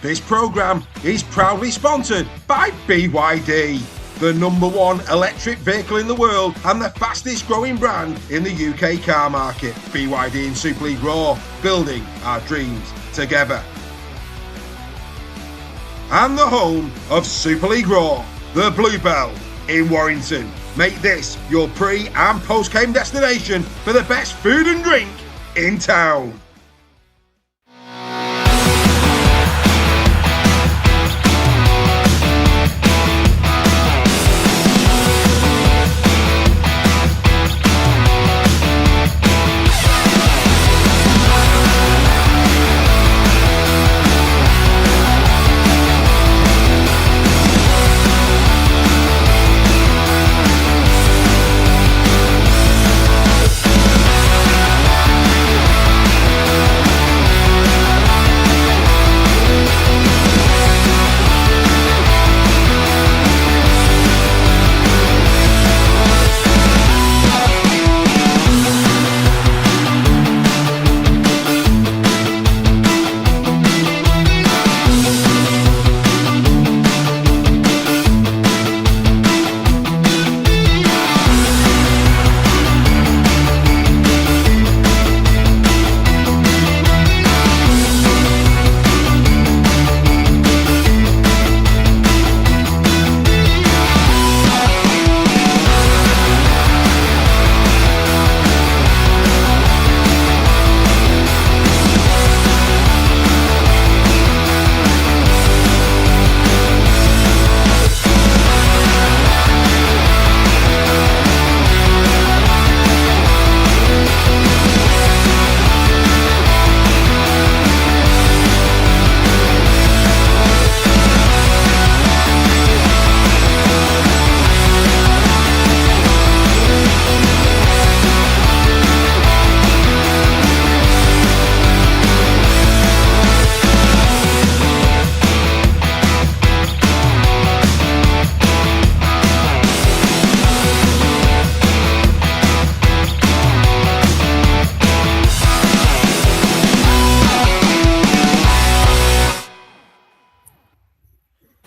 This programme is proudly sponsored by BYD, the #1 electric vehicle in the world and the fastest growing brand in the UK car market. BYD in Super League Raw, building our dreams together. And the home of Super League Raw, the Bluebell in Warrington. Make this your pre- and post-game destination for the best food and drink in town.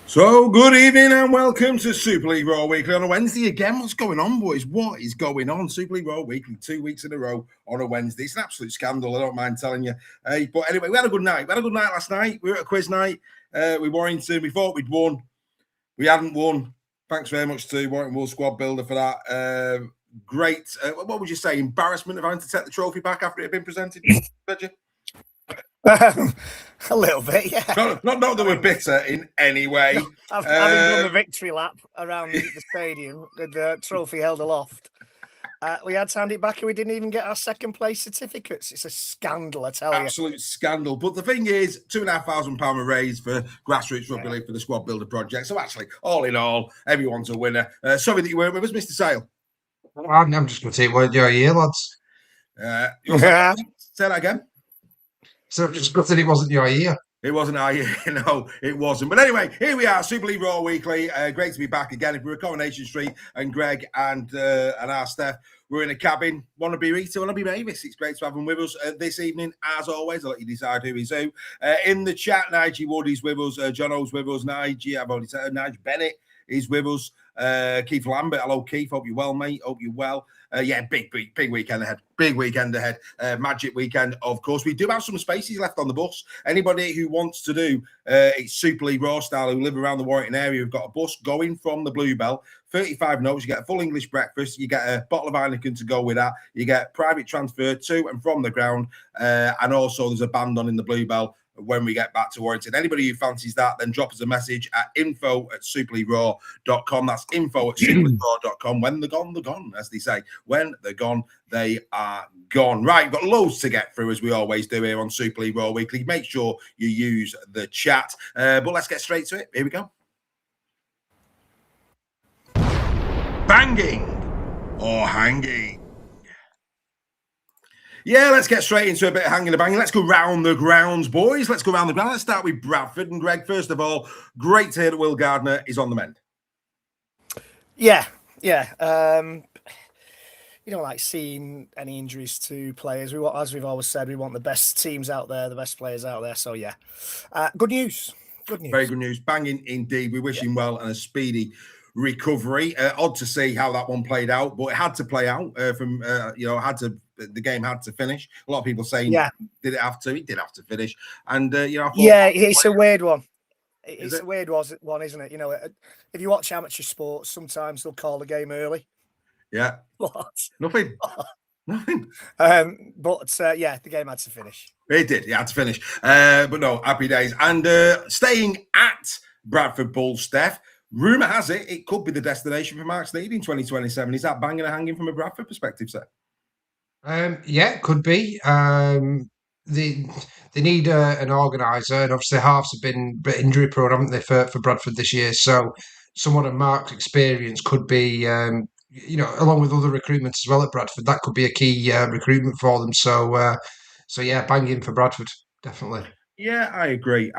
So, good evening and welcome to Super League Raw Weekly on a Wednesday again. What's going on, boys? What is going on? Super League Raw Weekly, 2 weeks in a row on a Wednesday. It's an absolute scandal, I don't mind telling you. But anyway, we had a good night. We had a good night last night. We were at a quiz night with Warrington. We thought we'd won. We hadn't won. Thanks very much to Warrington Wolves squad builder for that. Great. What would you say? Embarrassment of having to take the trophy back after it had been presented? Did you? A little bit, yeah. Not that we're bitter in any way. Having done the victory lap around the stadium with the trophy held aloft, we had to hand it back and we didn't even get our second place certificates. It's a scandal, I tell you. Absolute scandal. But the thing is, £2,500 were raised for grassroots rugby league for the squad builder project. So actually, all in all, everyone's a winner. Sorry that you weren't with us, Mr. Sale. I'm just going to take word your year, lads. Say that again. So just gutted it wasn't your year. It wasn't our year. No, it wasn't. But anyway, here we are, Super League Raw Weekly. Great to be back again. If we're at Coronation Street and Greg and our staff, we're in a cabin. Want to be Rita, want to be Mavis. It's great to have them with us this evening. As always, I'll let you decide who is who. In the chat, Nigel Wood is with us. John O's with us. Nigel, I've already said Nigel Bennett is with us. Keith Lambert. Hello, Keith. Hope you're well, mate. Hope you're well. Big weekend ahead. Big weekend ahead. Magic weekend, of course. We do have some spaces left on the bus. Anybody who wants to do it's Super League Raw style, who live around the Warrington area, we've got a bus going from the Bluebell. 35 notes. You get a full English breakfast. You get a bottle of Heineken to go with that. You get private transfer to and from the ground. And also there's a band on in the Bluebell when we get back to Warrington. Anybody who fancies that, then drop us a message at info@superleagueraw.com. That's info@superleagueraw.com. When they're gone, as they say. When they're gone, they are gone. Right, we've got loads to get through, as we always do here on Super League Raw Weekly. Make sure you use the chat. But let's get straight to it. Here we go. Banging or hanging? Yeah, let's get straight into a bit of hanging and banging. Let's go round the grounds, boys. Let's go round the ground. Let's start with Bradford. And Greg, first of all, great to hear that Will Gardner is on the mend. Yeah. You don't like seeing any injuries to players. As we've always said, we want the best teams out there, the best players out there. So, yeah. Good news. Good news. Very good news. Banging indeed. We wish him well and a speedy recovery. Odd to see how that one played out, but it had to play out. The game had to finish. A lot of people saying, did it have to? It did have to finish. And I thought, it's a weird one. It's a weird one, isn't it? If you watch amateur sports, sometimes they'll call the game early. Yeah. What? Nothing. Nothing. The game had to finish. It did. It had to finish. But no, happy days. And staying at Bradford Bulls, Steph, rumour has it could be the destination for Mark Sneyd in 2027. Is that banging or hanging from a Bradford perspective, sir? It could be. They need an organiser, and obviously halves have been a bit injury prone, haven't they, for Bradford this year? So someone of Mark's experience could be, along with other recruitment as well at Bradford, that could be a key recruitment for them. So banging for Bradford, definitely. Yeah, I agree.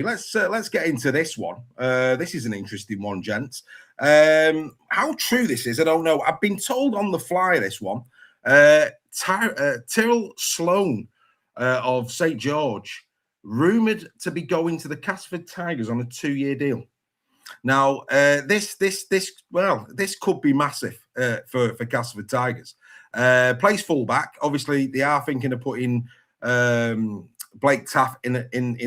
Let's get into this one. This is an interesting one, gents. How true this is, I don't know. I've been told on the fly this one. Tyrrell Sloan of St George, rumoured to be going to the Castleford Tigers on a 2-year deal. Now, this could be massive for Castleford Tigers. Plays fullback. Obviously, they are thinking of putting Blake Taff in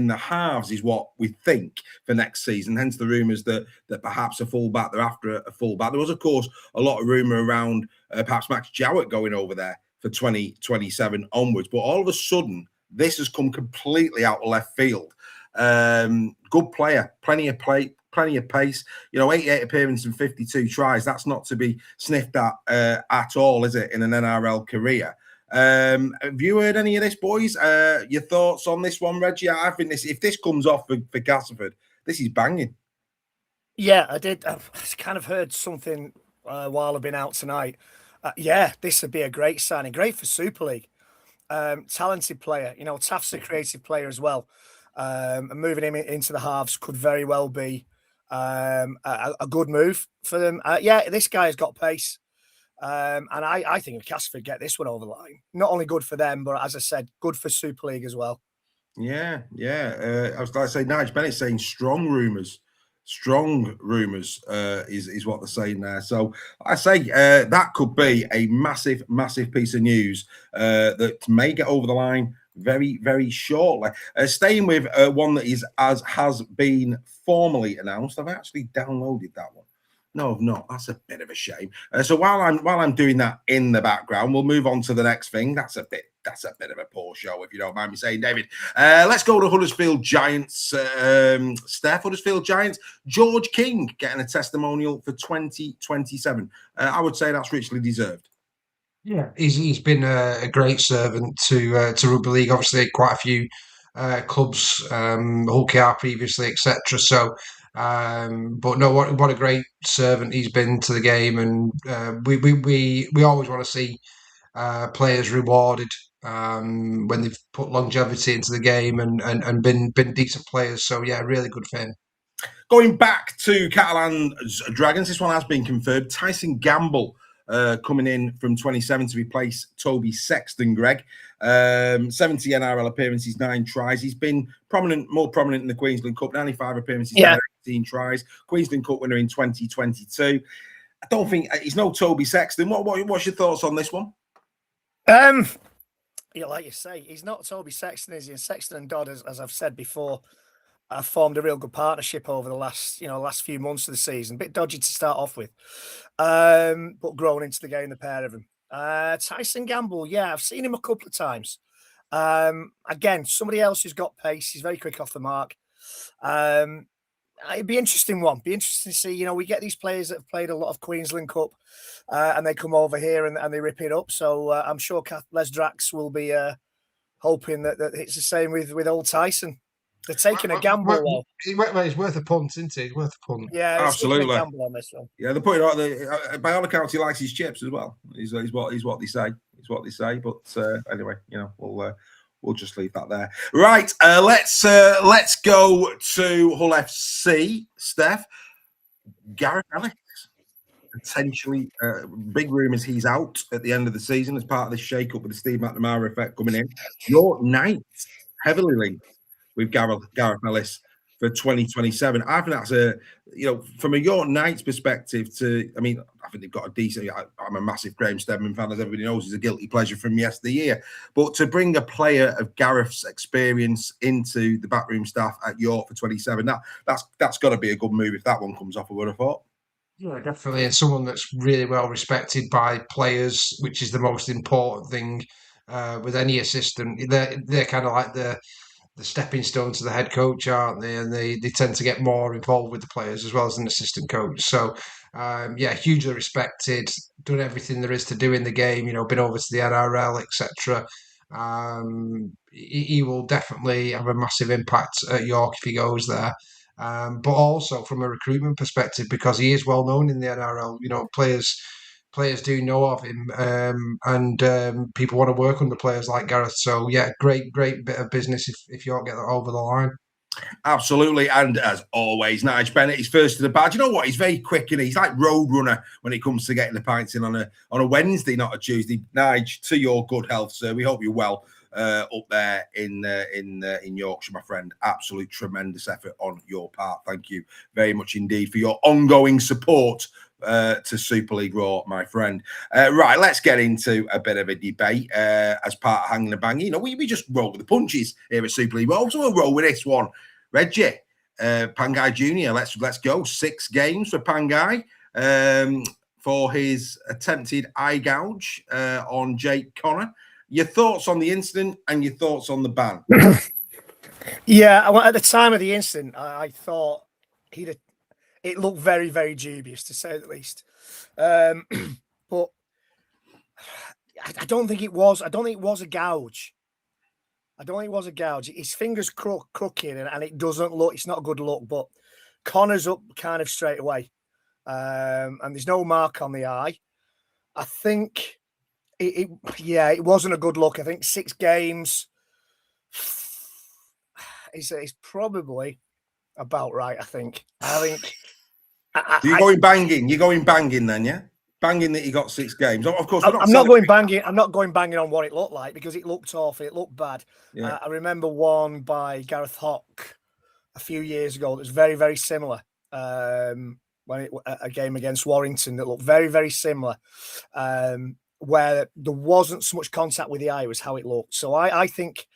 the halves, is what we think for next season. Hence the rumours that perhaps a fullback, they're after a fullback. There was, of course, a lot of rumour around perhaps Max Jowett going over there for 2027 onwards. But all of a sudden, this has come completely out of left field. Good player, plenty of pace. 88 appearances and 52 tries. That's not to be sniffed at all, is it, in an NRL career? Have you heard any of this, boys? Your thoughts on this one, Reggie? I think if this comes off for Castleford, this is banging. Yeah, I did. I've kind of heard something while I've been out tonight. This would be a great signing. Great for Super League. Talented player. Taft's a creative player as well. And moving him into the halves could very well be a good move for them. This guy's got pace. And I think if Castleford get this one over the line, not only good for them, but as I said, good for Super League as well. Yeah. I was like to say, Nigel Bennett's saying strong rumours. Strong rumours is what they're saying there. So I say that could be a massive, massive piece of news that may get over the line very, very shortly. Staying with one that has been formally announced. I've actually downloaded that one. No, I've not. That's a bit of a shame. So while I'm doing that in the background, we'll move on to the next thing. That's a bit of a poor show, if you don't mind me saying, David. Let's go to Huddersfield Giants. Steph, Huddersfield Giants. George King getting a testimonial for 2027. I would say that's richly deserved. Yeah, he's been a great servant to Rugby League. Obviously, quite a few clubs, Hull KR previously, etc. So. But no, what a great servant he's been to the game, and we always want to see players rewarded when they've put longevity into the game and been decent players. So yeah, really good for him. Going back to Catalans Dragons, this one has been confirmed. Tyson Gamble coming in from 27 to replace Toby Sexton, Greg. 70 NRL appearances, 9 tries. He's been more prominent in the Queensland Cup, 95 appearances, 18 tries. Queensland Cup winner in 2022. I don't think he's no Toby Sexton. What's your thoughts on this one? Like you say, he's not Toby Sexton, is he? And Sexton and Dodd, as I've said before, formed a real good partnership over the last few months of the season. A bit dodgy to start off with, but grown into the game, the pair of them. Tyson Gamble, I've seen him a couple of times. Again, somebody else who's got pace. He's very quick off the mark. It'd be interesting one. Be interesting to see. We get these players that have played a lot of Queensland Cup, and they come over here and they rip it up. So I'm sure Les Drax will be hoping that it's the same with old Tyson. They're taking a gamble. He's worth a punt, isn't he? He's worth a punt. Yeah, absolutely. A gamble on this one. Yeah, they're putting out by all accounts he likes his chips as well. He's what they say. He's what they say. But anyway, we'll just leave that there. Right, let's go to Hull FC. Steph, Gareth Ellis, potentially big rumours he's out at the end of the season as part of this shake-up with the Steve McNamara effect coming in. Your Knights heavily linked with Gareth Ellis for 2027. I think that's from a York Knights perspective I think they've got a decent, I'm a massive Graham Stedman fan, as everybody knows, he's a guilty pleasure from yesteryear. But to bring a player of Gareth's experience into the backroom staff at York for 27, that's got to be a good move if that one comes off, I would have thought. Yeah, definitely. And someone that's really well respected by players, which is the most important thing with any assistant. They're kind of like the stepping stone to the head coach, aren't they? And they tend to get more involved with the players as well as an assistant coach. So, hugely respected, done everything there is to do in the game, been over to the NRL, etc. He will definitely have a massive impact at York if he goes there. But also from a recruitment perspective, because he is well known in the NRL, players do know of him, and people want to work under players like Gareth. So yeah, great bit of business if you get that over the line. Absolutely, and as always, Nige Bennett is first to the badge. You know what? He's very quick, and he's like Roadrunner when it comes to getting the pints in on a Wednesday, not a Tuesday. Nige, to your good health, sir. We hope you're well up there in Yorkshire, my friend. Absolute tremendous effort on your part. Thank you very much indeed for your ongoing support to Super League Raw, my friend. Right, let's get into a bit of a debate as part of Hanging the Bang. We just roll with the punches here at Super League Raw, so we'll roll with this one. Reggie, Pangai Jr., let's go. 6 games for Pangai for his attempted eye gouge on Jake Connor. Your thoughts on the incident and your thoughts on the ban? Yeah, at the time of the incident, I thought it looked very, very dubious, to say the least. But I don't think it was. I don't think it was a gouge. His fingers crooking, and it doesn't look. It's not a good look. But Connor's up kind of straight away, and there's no mark on the eye. I think it wasn't a good look. I think 6 games is probably about right. I think. You're going banging. You're going banging then, yeah? Banging that he got 6 games. Of course, I'm not going banging. I'm not going banging on what it looked like, because it looked awful. It looked bad. Yeah. I remember one by Gareth Hock a few years ago that was very, very similar. When a game against Warrington that looked very, very similar, where there wasn't so much contact with the eye, was how it looked. So I think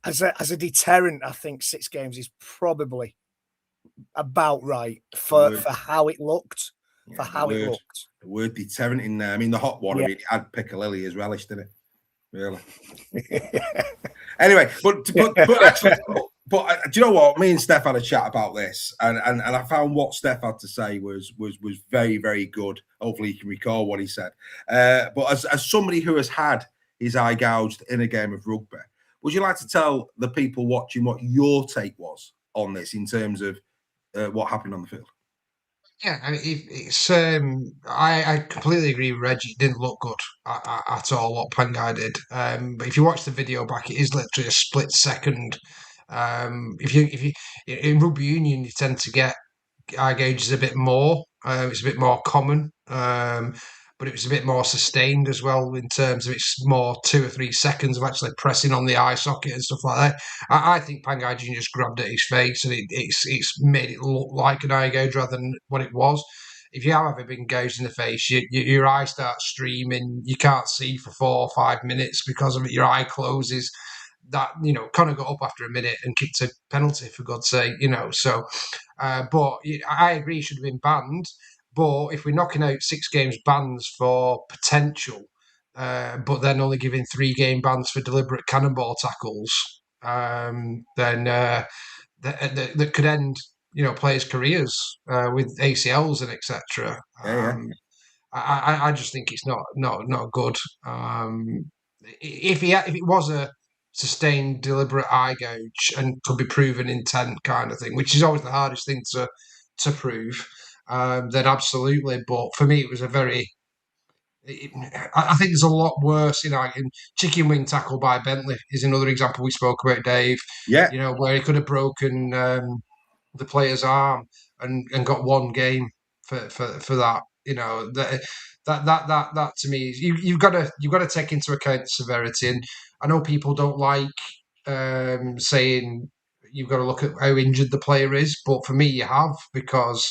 as a deterrent, I think 6 games is probably about right for how it looked. The word deterrent in there. I mean, the hot one, it had Piccalilli as relish, didn't it? Really? Anyway, but actually, but do you know what? Me and Steph had a chat about this, and I found what Steph had to say was very, very good. Hopefully, you can recall what he said. But as somebody who has had his eye gouged in a game of rugby, would you like to tell the people watching what your take was on this in terms of what happened on the field? Yeah, I mean, I completely agree with Reggie. It didn't look good at all what Pangai did. But if you watch the video back, it is literally a split second. If you in rugby union, you tend to get eye gauges a bit more. It's a bit more common. But it was a bit more sustained as well in terms of it's more 2 or 3 seconds of actually pressing on the eye socket and stuff like that. I think Pangai Jr. just grabbed at his face, and it's made it look like an eye gouge rather than what it was. If you have ever been gouged in the face, your eye starts streaming. You can't see for 4 or 5 minutes because of it. Your eye closes. That Connor got up after a minute and kicked a penalty, for God's sake. So, but I agree, he should have been banned. But if we're knocking out 6 games bans for potential, but then only giving 3 game bans for deliberate cannonball tackles, then that could end, players' careers with ACLs and etc. I just think it's not good. If it was a sustained deliberate eye gouge and could be proven intent kind of thing, which is always the hardest thing to prove. Then absolutely, but for me, it was I think there's a lot worse. Chicken wing tackle by Bentley is another example we spoke about, Dave. Yeah, where he could have broken the player's arm and got 1 game for that. That to me, you've got to take into account the severity. And I know people don't like saying you've got to look at how injured the player is. But for me, you have, because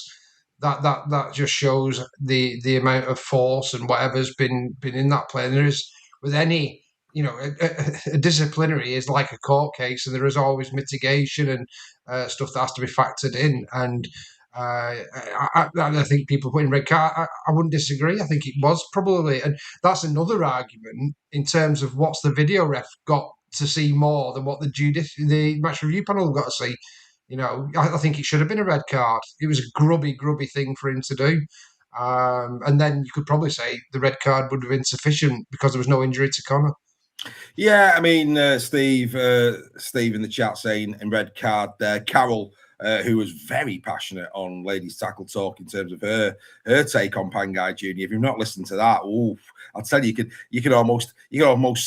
that just shows the amount of force and whatever's been in that player. And there is, with any, a disciplinary is like a court case, and there is always mitigation and stuff that has to be factored in. And I think people putting red card, I wouldn't disagree. I think it was probably, and that's another argument in terms of what's the video ref got to see more than what the match review panel got to see. I think it should have been a red card. It was a grubby thing for him to do. And then you could probably say the red card would have been sufficient because there was no injury to Connor. Yeah, I mean, Steve in the chat saying in red card there, Carol, who was very passionate on Ladies Tackle Talk in terms of her take on Pangai Junior. If you've not listened to that, I'll tell you, you could almost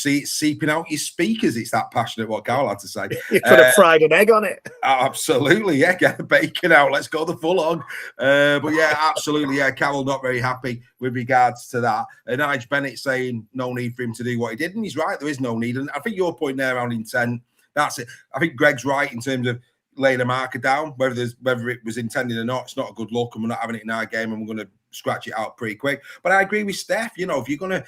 see it seeping out your speakers. It's that passionate what Carol had to say. You could have fried an egg on it. Absolutely, yeah. Get the bacon out. Let's go the full hog. But yeah, absolutely, yeah. Carol not very happy with regards to that. And Nigel Bennett saying no need for him to do what he did, and he's right. There is no need. And I think your point there around intent. That's it. I think Greg's right in terms of laying a marker down, whether it was intended or not. It's not a good look, and we're not having it in our game, and we're going to scratch it out pretty quick. But I agree with Steph. If you're going to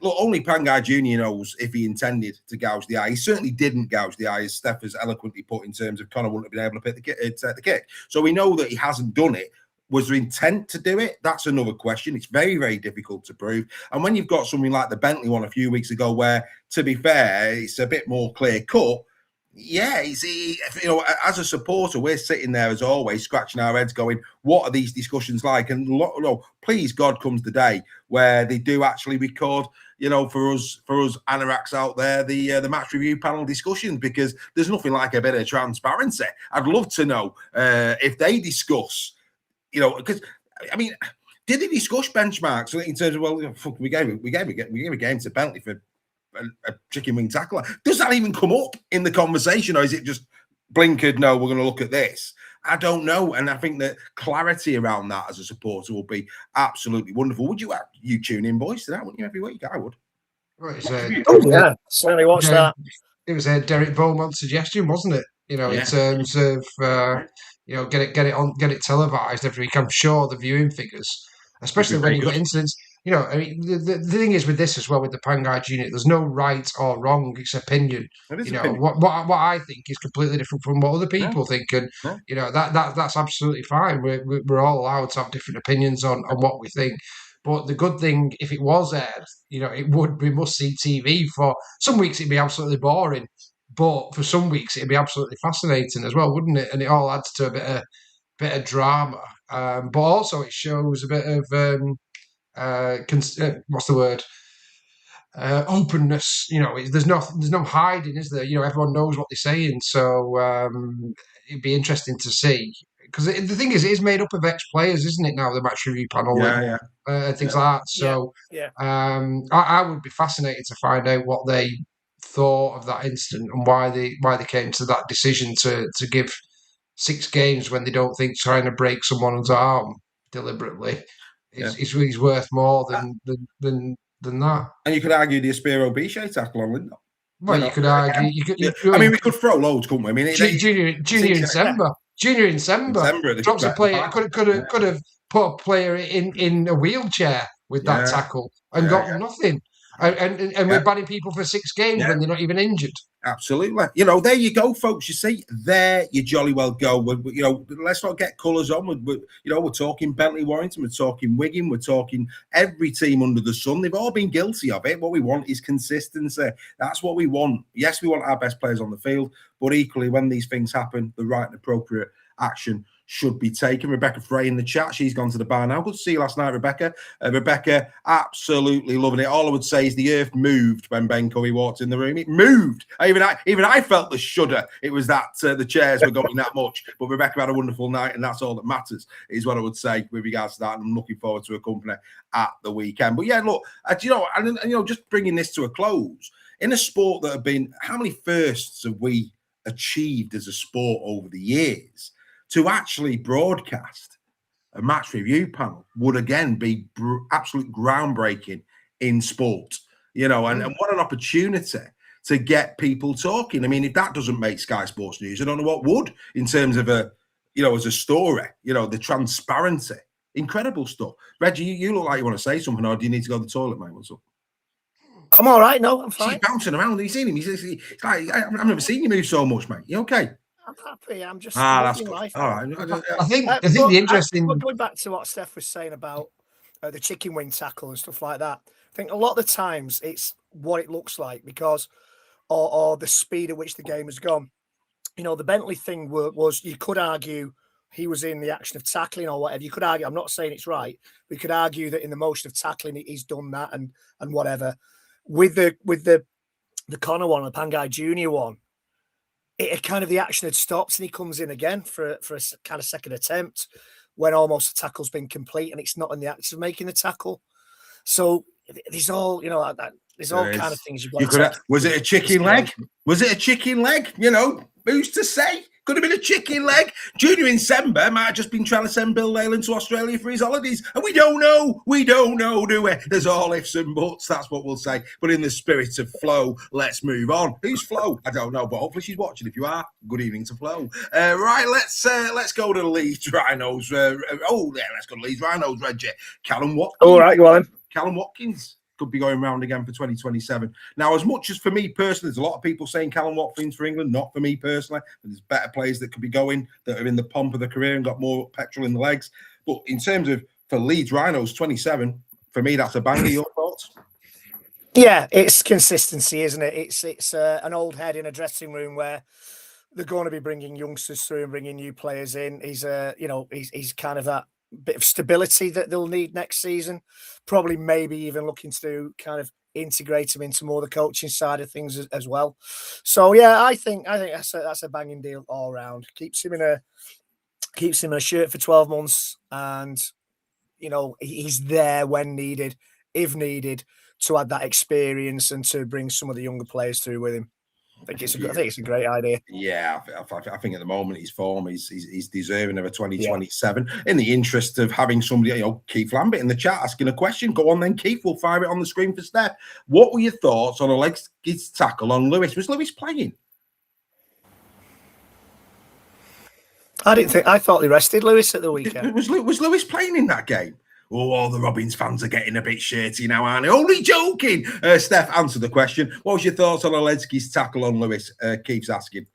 look, only Pangai Junior knows if he intended to gouge the eye. He certainly didn't gouge the eye, as Steph has eloquently put, in terms of Connor wouldn't have been able to take the kick. So we know that he hasn't done it. Was there intent to do it? That's another question. It's very, very difficult to prove. And when you've got something like the Bentley one a few weeks ago, where, to be fair, it's a bit more clear cut. Yeah, as a supporter, we're sitting there as always, scratching our heads, going, "What are these discussions like?" And please, God, comes the day where they do actually record, for us anoraks out there, the match review panel discussions, because there's nothing like a bit of transparency. I'd love to know if they discuss, because I mean, did they discuss benchmarks in terms of we gave a game to Bentley for a chicken wing tackler? Does that even come up in the conversation, or is it just blinkered? No, we're going to look at this. I don't know, and I think that clarity around that as a supporter will be absolutely wonderful. Would you tune in, boys, to that? Wouldn't you, every week? I would. Well, yeah, certainly watch that. It was a Derek Beaumont suggestion, wasn't it? In terms of get it televised every week. I'm sure the viewing figures, especially when you've got incidents. I mean, the thing is with this as well, with the Pangai Junior, there's no right or wrong. It's opinion. Opinion. What I think is completely different from what other people think, and that's absolutely fine. We're all allowed to have different opinions on what we think. But the good thing, if it was aired, it would be must-see TV. For some weeks, it'd be absolutely boring, but for some weeks, it'd be absolutely fascinating as well, wouldn't it? And it all adds to a bit of drama. But also, it shows a bit of what's the word? Openness. There's no hiding, is there? Everyone knows what they're saying, so it'd be interesting to see. Because the thing is, it is made up of ex-players, isn't it? Now the match review panel, and things like that. So, I would be fascinated to find out what they thought of that incident and why they came to that decision to give 6 games when they don't think trying to break someone's arm deliberately is worth more than that. And you could argue the Aspiro Bichet tackle on Lindop. Well, you could argue. We could throw loads, couldn't we? I mean, Junior in December drops a player. Could have put a player in a wheelchair with that tackle and got nothing. And we're banning people for 6 games when they're not even injured. Absolutely. There you go, folks. You see, there you jolly well go. Let's not get colours on. We're talking Bentley Warrington, we're talking Wigan, we're talking every team under the sun. They've all been guilty of it. What we want is consistency. That's what we want. Yes, we want our best players on the field, but equally, when these things happen, the right and appropriate action should be taken. Rebecca Frey in the chat. She's gone to the bar now. Good to see you last night, Rebecca. Rebecca, absolutely loving it. All I would say is the earth moved when Ben Curry walked in the room. It moved. Even I felt the shudder. It was that the chairs were going that much. But Rebecca had a wonderful night, and that's all that matters, is what I would say with regards to that. And I'm looking forward to her company at the weekend. But yeah, look, just bringing this to a close, in a sport that have been, how many firsts have we achieved as a sport over the years? To actually broadcast a match review panel would again be absolute groundbreaking in sport, and what an opportunity to get people talking. I mean, if that doesn't make Sky Sports News, I don't know what would, in terms of as a story, the transparency. Incredible stuff. Reggie, you look like you want to say something, or do you need to go to the toilet, mate? What's up? I'm all right. No, I'm fine. He's bouncing around. Have you seen him? He's like, I've never seen you move so much, mate. You okay? I'm happy. I'm just that's good. life. All right. I think the interesting. Going back to what Steph was saying about the chicken wing tackle and stuff like that, I think a lot of the times it's what it looks like because, or the speed at which the game has gone. The Bentley thing was you could argue he was in the action of tackling or whatever. You could argue. I'm not saying it's right. We could argue that in the motion of tackling, he's done that and whatever. With the Connor one, the Pangai Junior one, it kind of the action had stopped and he comes in again for a kind of second attempt when almost the tackle's been complete and it's not in the act of making the tackle. So there's all there's all kind of things you've got to take. Was it a chicken leg? Was it a chicken leg? Who's to say? Could have been a chicken leg. Junior in Sember might have just been trying to send Bill Leyland to Australia for his holidays. And we don't know. We don't know, do we? There's all ifs and buts. That's what we'll say. But in the spirit of Flo, let's move on. Who's Flo? I don't know, but hopefully she's watching. If you are, good evening to Flo. Right, let's go to the Leeds Rhinos. Let's go to Leeds Rhinos, Reggie. Callum Watkins. All right, go on. Callum Watkins could be going round again for 2027. Now, as much as for me personally, there's a lot of people saying Callum Watkins for England, not for me personally. There's better players that could be going that are in the pomp of their career and got more petrol in the legs. But in terms of for Leeds Rhinos 27, for me, that's a banger. Your thoughts? Yeah, it's consistency, isn't it? It's an old head in a dressing room where they're going to be bringing youngsters through and bringing new players in. He's he's kind of that bit of stability that they'll need next season. Probably maybe even looking to kind of integrate him into more the coaching side of things as well. So yeah, I think that's a banging deal all round. Keeps him in a shirt for 12 months, and he's there when needed, if needed, to add that experience and to bring some of the younger players through with him. I think it's a great idea. Yeah, I think at the moment his form he's deserving of a 2027. Yeah. In the interest of having somebody, Keith Lambert in the chat asking a question. Go on then, Keith. We'll fire it on the screen for Steph. What were your thoughts on a leg tackle on Lewis? Was Lewis playing? I thought they rested Lewis at the weekend. Was Lewis playing in that game? Oh, all the Robins fans are getting a bit shirty now, aren't they? Only joking. Steph, answer the question. What was your thoughts on Oledzki's tackle on Lewis? Keeps asking.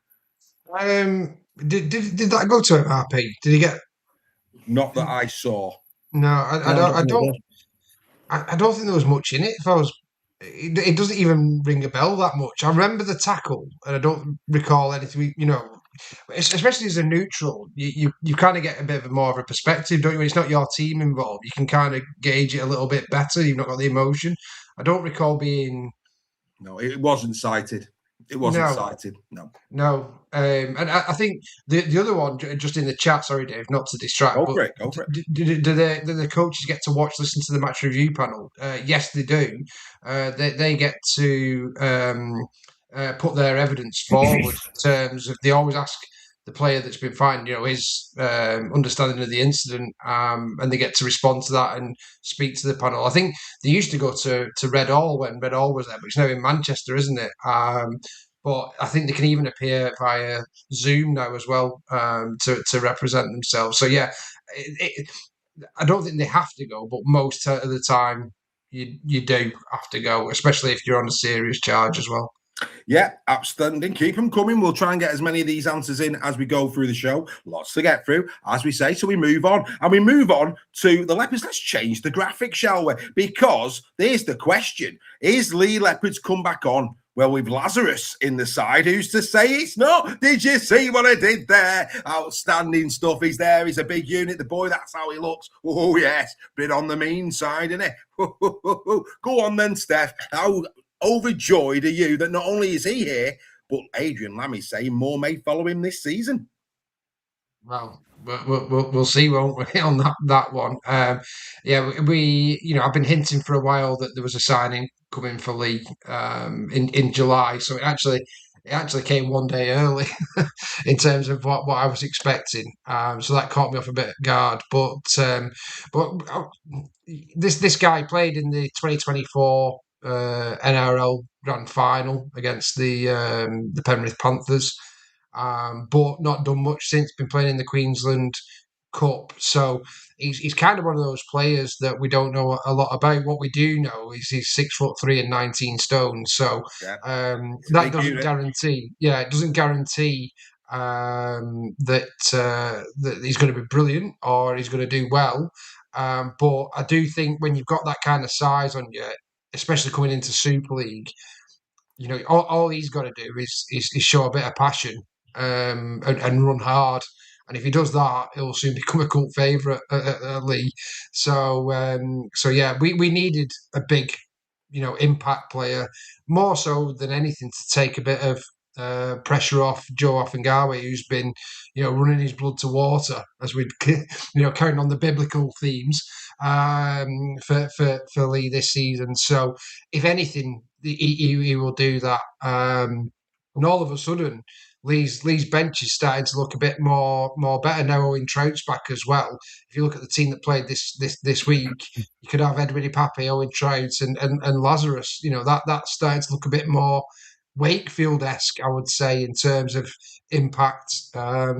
Did that go to RP? Did he get? Not that I saw. No, I don't think there was much in it. It doesn't even ring a bell that much. I remember the tackle, and I don't recall anything. Especially as a neutral, you kind of get a bit of more of a perspective, don't you? When it's not your team involved, you can kind of gauge it a little bit better. You've not got the emotion. I don't recall being. No, it wasn't cited. It wasn't cited. No. And I think the other one, just in the chat, sorry, Dave, not to distract. Go for it. Do the coaches get to listen to the match review panel? Yes, they do. They get to put their evidence forward in terms of they always ask the player that's been fined, his understanding of the incident, and they get to respond to that and speak to the panel. I think they used to go to Red Hall when Red Hall was there, but it's now in Manchester, isn't it? But I think they can even appear via Zoom now as well to represent themselves. So yeah, I don't think they have to go, but most of the time you do have to go, especially if you're on a serious charge as well. Yeah, outstanding. Keep them coming. We'll try and get as many of these answers in as we go through the show. Lots to get through, as we say. So we move on. And we move on to the Leopards. Let's change the graphic, shall we? Because there's the question. Is Leigh Leopards come back on? Well, with Lazarus in the side, who's to say it's not? Did you see what I did there? Outstanding stuff. He's there. He's a big unit. The boy, that's how he looks. Oh, yes. Bit on the mean side, isn't it? Go on then, Steph. How overjoyed are you that not only is he here, but Adrian Lammy's saying more may follow him this season? Well, we'll see, won't we, on that one? I've been hinting for a while that there was a signing coming for Leigh in July, so it actually came one day early in terms of what I was expecting. So that caught me off a bit of guard. But this guy played in the 2024 NRL Grand Final against the Penrith Panthers, but not done much since. Been playing in the Queensland Cup, so he's kind of one of those players that we don't know a lot about. What we do know is he's 6'3" and 19 stone. So Yeah. that doesn't guarantee. Yeah, it doesn't guarantee that that he's going to be brilliant or he's going to do well. But I do think when you've got that kind of size on you, especially coming into Super League, you know, all he's got to do is show a bit of passion and run hard. And if he does that, he'll soon become a cult favourite at Leigh. So yeah, we needed a big, you know, impact player more so than anything to take a bit of pressure off Joe Offengawi, who's been, you know, running his blood to water as we, you know, carrying on the biblical themes for Leigh this season. So if anything, he will do that. And all of a sudden, Leigh's bench is starting to look a bit more better now. Owen Trout's back as well. If you look at the team that played this week, you could have Edwin Ipape, Owen Trout, and Lazarus. You know, that's starting to look a bit more Wakefield-esque, I would say, in terms of impact.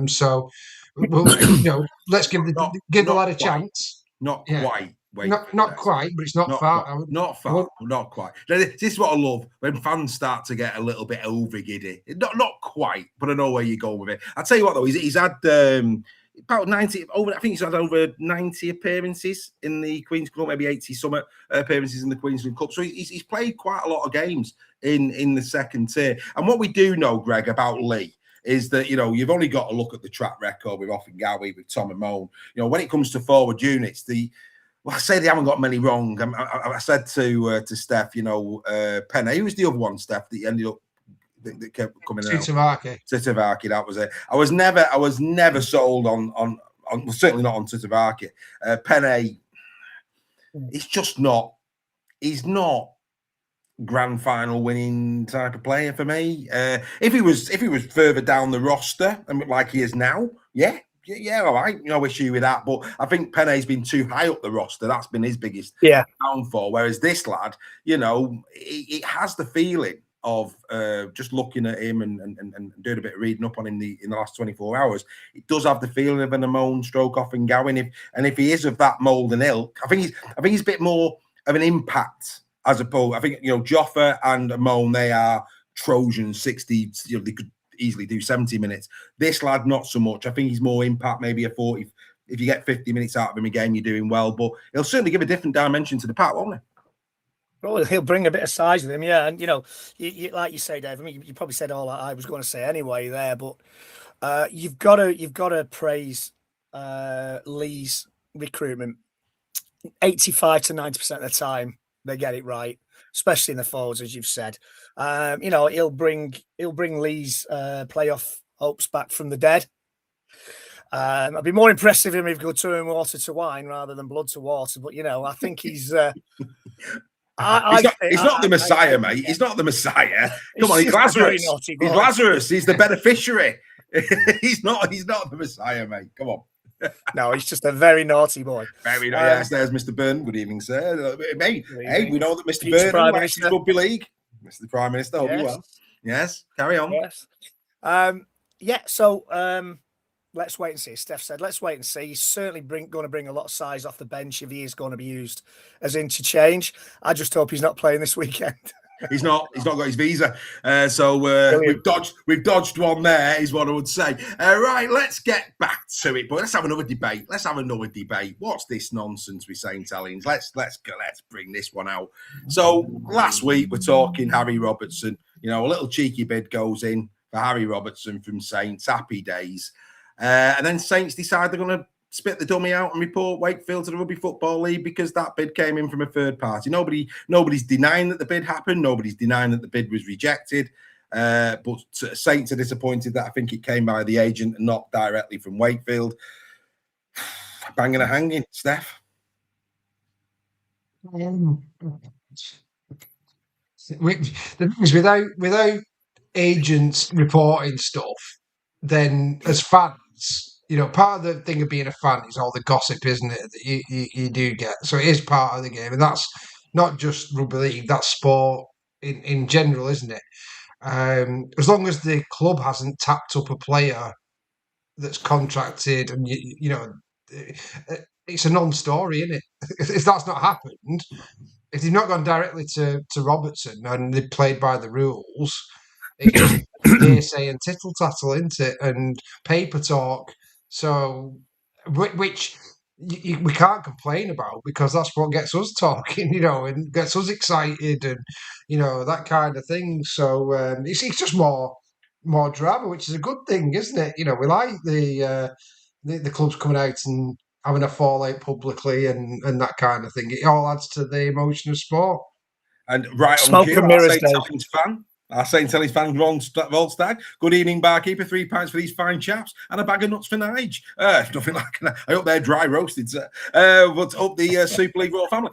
So, we'll, you know, let's give the lad a chance. Not quite. Not quite, but it's not far. Not far, not quite. This is what I love when fans start to get a little bit over giddy. Not quite, but I know where you go with it. I'll tell you what though, he's had about 90 over. I think he's had over 90 appearances in the Queen's Cup, maybe 80 some appearances in the Queensland Cup. So he's played quite a lot of games in the second tier. And what we do know, Greg, about Leigh is that, you know, you've only got to look at the track record with Offengawi, with Tom and Moan. You know, when it comes to forward units, I say they haven't got many wrong. I said to Steph, you know, Penne, who was the other one, Steph, that ended up that kept coming out? Titavaki, that was it. I was never sold on well, certainly not on Titavaki. Penne, he's just not. He's not grand final winning type of player for me. If he was further down the roster and like he is now, yeah, all right, no issue with that. But I think Penne's been too high up the roster. That's been his biggest downfall. Whereas this lad, you know, it has the feeling of just looking at him and doing a bit of reading up on him in the last 24 hours. It does have the feeling of an Amon stroke off and going. If he is of that mould and ilk, I think he's a bit more of an impact as opposed. I think, you know, Joffa and Amon, they are Trojans, 60. You know, they could easily do 70 minutes. This lad, not so much. I think he's more impact, maybe a 40. If you get 50 minutes out of him a game, you're doing well. But he'll certainly give a different dimension to the pack, won't he? Well, he'll bring a bit of size with him, yeah. And, you know, you like you say, Dave, I mean, you probably said all I was going to say anyway there, but you've got to praise Leigh's recruitment. 85 to 90% of the time, they get it right, especially in the forwards, as you've said. You know, he'll bring Leigh's playoff hopes back from the dead. I'd be more impressive if he'd go turn water to wine rather than blood to water. But, you know, I think he's... He's not the Messiah, mate. He's not the Messiah. Come on, he's Lazarus. He's Lazarus. He's the beneficiary. He's not the Messiah, mate. Come on. No, he's just a very naughty boy. Very naughty. Yes, there's Mr. Byrne. Good evening, sir. Mate, hey, we know that Mr. Byrne likes his rugby league. Mr. Prime Minister, hope you well. Yes, carry on. Yes. So let's wait and see. Steph said, let's wait and see. He's certainly going to bring a lot of size off the bench if he is going to be used as interchange. I just hope he's not playing this weekend. He's not got his visa. So we've dodged one there, is what I would say. Right, let's get back to it. But let's have another debate. What's this nonsense with St Helens? Let's bring this one out. So last week we're talking Harry Robertson. You know, a little cheeky bid goes in for Harry Robertson from Saints. Happy days. And then Saints decide they're going to spit the dummy out and report Wakefield to the Rugby Football League because that bid came in from a third party. Nobody's denying that the bid happened. Nobody's denying that the bid was rejected. But Saints are disappointed that I think it came by the agent and not directly from Wakefield. Banging a hanging, Steph. The thing is, without agents reporting stuff, then as fans, you know, part of the thing of being a fan is all the gossip, isn't it? That you do get. So it is part of the game, and that's not just rugby league, that's sport in general, isn't it? As long as the club hasn't tapped up a player that's contracted, and it's a non-story, isn't it? If that's not happened, if they've not gone directly to Robertson and they've played by the rules, it's just hearsay and tittle tattle, isn't it? And paper talk. So, which we can't complain about, because that's what gets us talking, and gets us excited, and that kind of thing. So it's just more drama, which is a good thing, isn't it? We like the clubs coming out and having a fallout publicly and that kind of thing. It all adds to the emotion of sport. And right on Smoke cue, and mirrors, our St Helens fan, Ron Volstag. Good evening, barkeeper. £3 for these fine chaps and a bag of nuts for Nige. Nothing like that. I hope they're dry roasted, sir. But up the Super League Royal family.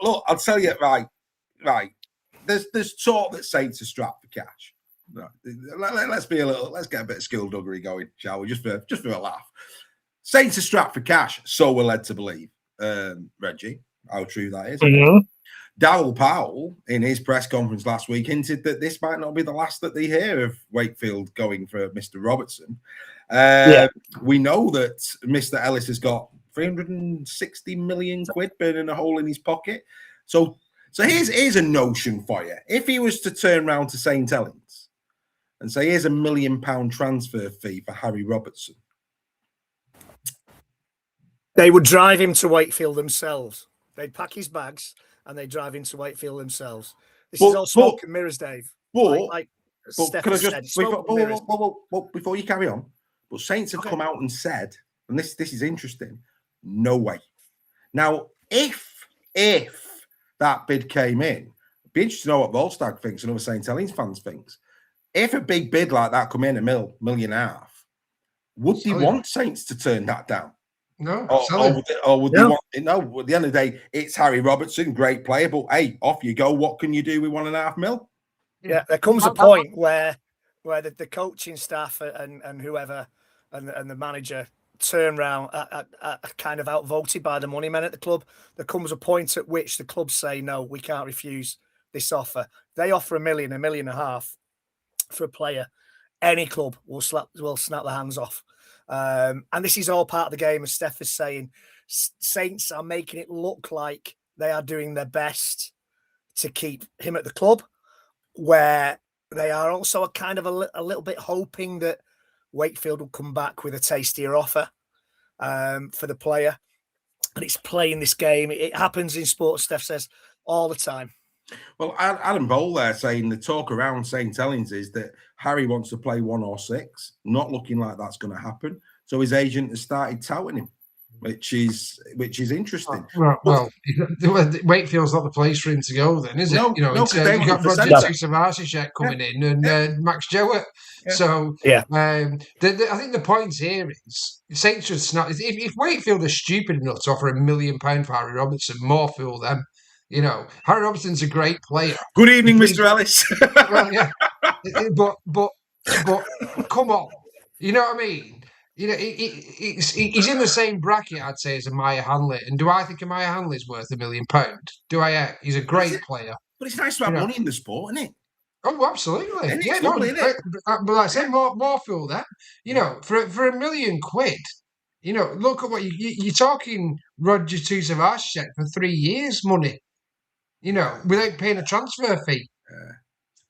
Look, I'll tell you, right. There's talk that Saints are strapped for cash. Right. Let's get a bit of skullduggery going, shall we? Just for a laugh. Saints are strapped for cash, so we're led to believe. Reggie, how true that is. Mm-hmm. Darryl Powell, in his press conference last week, hinted that this might not be the last that they hear of Wakefield going for Mr. Robertson. We know that Mr. Ellis has got 360 million quid burning a hole in his pocket. So here's a notion for you. If he was to turn round to St Helens and say, here's £1 million transfer fee for Harry Robertson, they would drive him to Wakefield themselves. They'd pack his bags and they drive into Wakefield themselves. This is all smoke and mirrors, Dave. Like can I just before you carry on? But Saints have come out and said, and this is interesting. No way. Now, if that bid came in, it'd be interesting to know what Volstagg thinks and other St Helens fans thinks. If a big bid like that come in, £1.5 million, would they want Saints to turn that down? No, or would they want? No, at the end of the day, it's Harry Robertson, great player, but hey, off you go. What can you do with £1.5 million? Yeah, there comes a point where the coaching staff and whoever and the manager turn round are kind of outvoted by the money men at the club. There comes a point at which the clubs say, no, we can't refuse this offer. They offer £1 million, £1.5 million for a player. Any club will snap their hands off. And this is all part of the game, as Steph is saying. Saints are making it look like they are doing their best to keep him at the club, where they are also a little bit hoping that Wakefield will come back with a tastier offer for the player. And it's playing this game. It happens in sports, Steph says, all the time. Well, Adam Bowl there saying the talk around St Helens is that Harry wants to play 1 or 6. Not looking like that's going to happen. So his agent has started touting him, which is interesting. Well, Wakefield's not the place for him to go then, is it? No, you've got Roger Savasicek coming in and Max Jowett. Yeah. So I think the point here is Saints should snap. If Wakefield are stupid enough to offer £1 million for Harry Robertson, more fool them. Harry Robertson's a great player. Good evening, Mr. Ellis. Well, yeah, but come on, you know what I mean? He's in the same bracket, I'd say, as Amaya Hanley. And do I think Amaya Hanley's worth £1 million? Do I? He's a great player. But it's nice to have money in the sport, isn't it? Oh, absolutely. It's lovely, isn't it? But like I said, more fool that. For £1 million, look at what you're talking. Roger Savasicek for 3 years money. Without paying a transfer fee.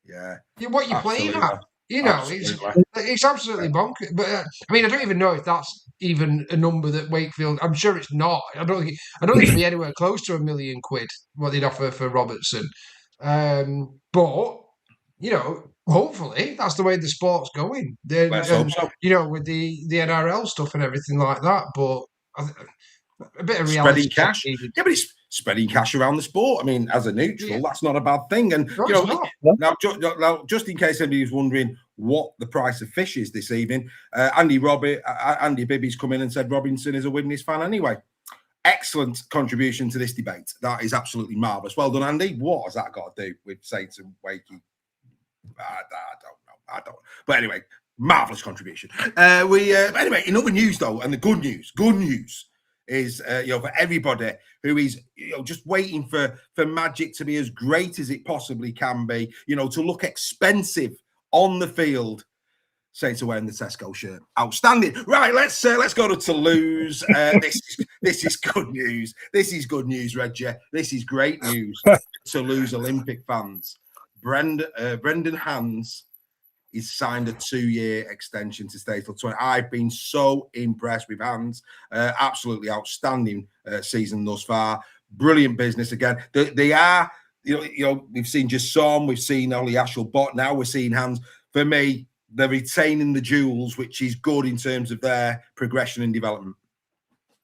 Yeah. What you're playing at. It's absolutely bonkers. But I don't even know if that's even a number that Wakefield. I'm sure it's not. I don't think it'd be anywhere close to £1 million what they'd offer for Robertson. But hopefully that's the way the sport's going. Let's hope so. With the NRL stuff and everything like that. But a bit of reality. Spreading cash. Yeah, but it's spreading cash around the sport. As a neutral, that's not a bad thing. And now, just in case anybody's wondering what the price of fish is this evening, Andy Bibby's come in and said Robinson is a Widnes fan anyway. Excellent contribution to this debate. That is absolutely marvellous. Well done, Andy. What has that got to do with Saints and Wakey? I don't know. But anyway, marvellous contribution. Anyway, in other news though, and the good news is, for everybody who is, just waiting for Magic to be as great as it possibly can be, to look expensive on the field. Saints are wearing the Tesco shirt. Outstanding. Right, let's go to Toulouse. This is good news. This is good news, Reggie. This is great news. Toulouse Olympique fans. Brendan Hans is signed a 2-year extension to stay till 20. I've been so impressed with Hans. Absolutely outstanding season thus far. Brilliant business again. They are, we've seen Jasson, we've seen Oli Ashelbot. Now we're seeing Hans. For me, they're retaining the jewels, which is good in terms of their progression and development.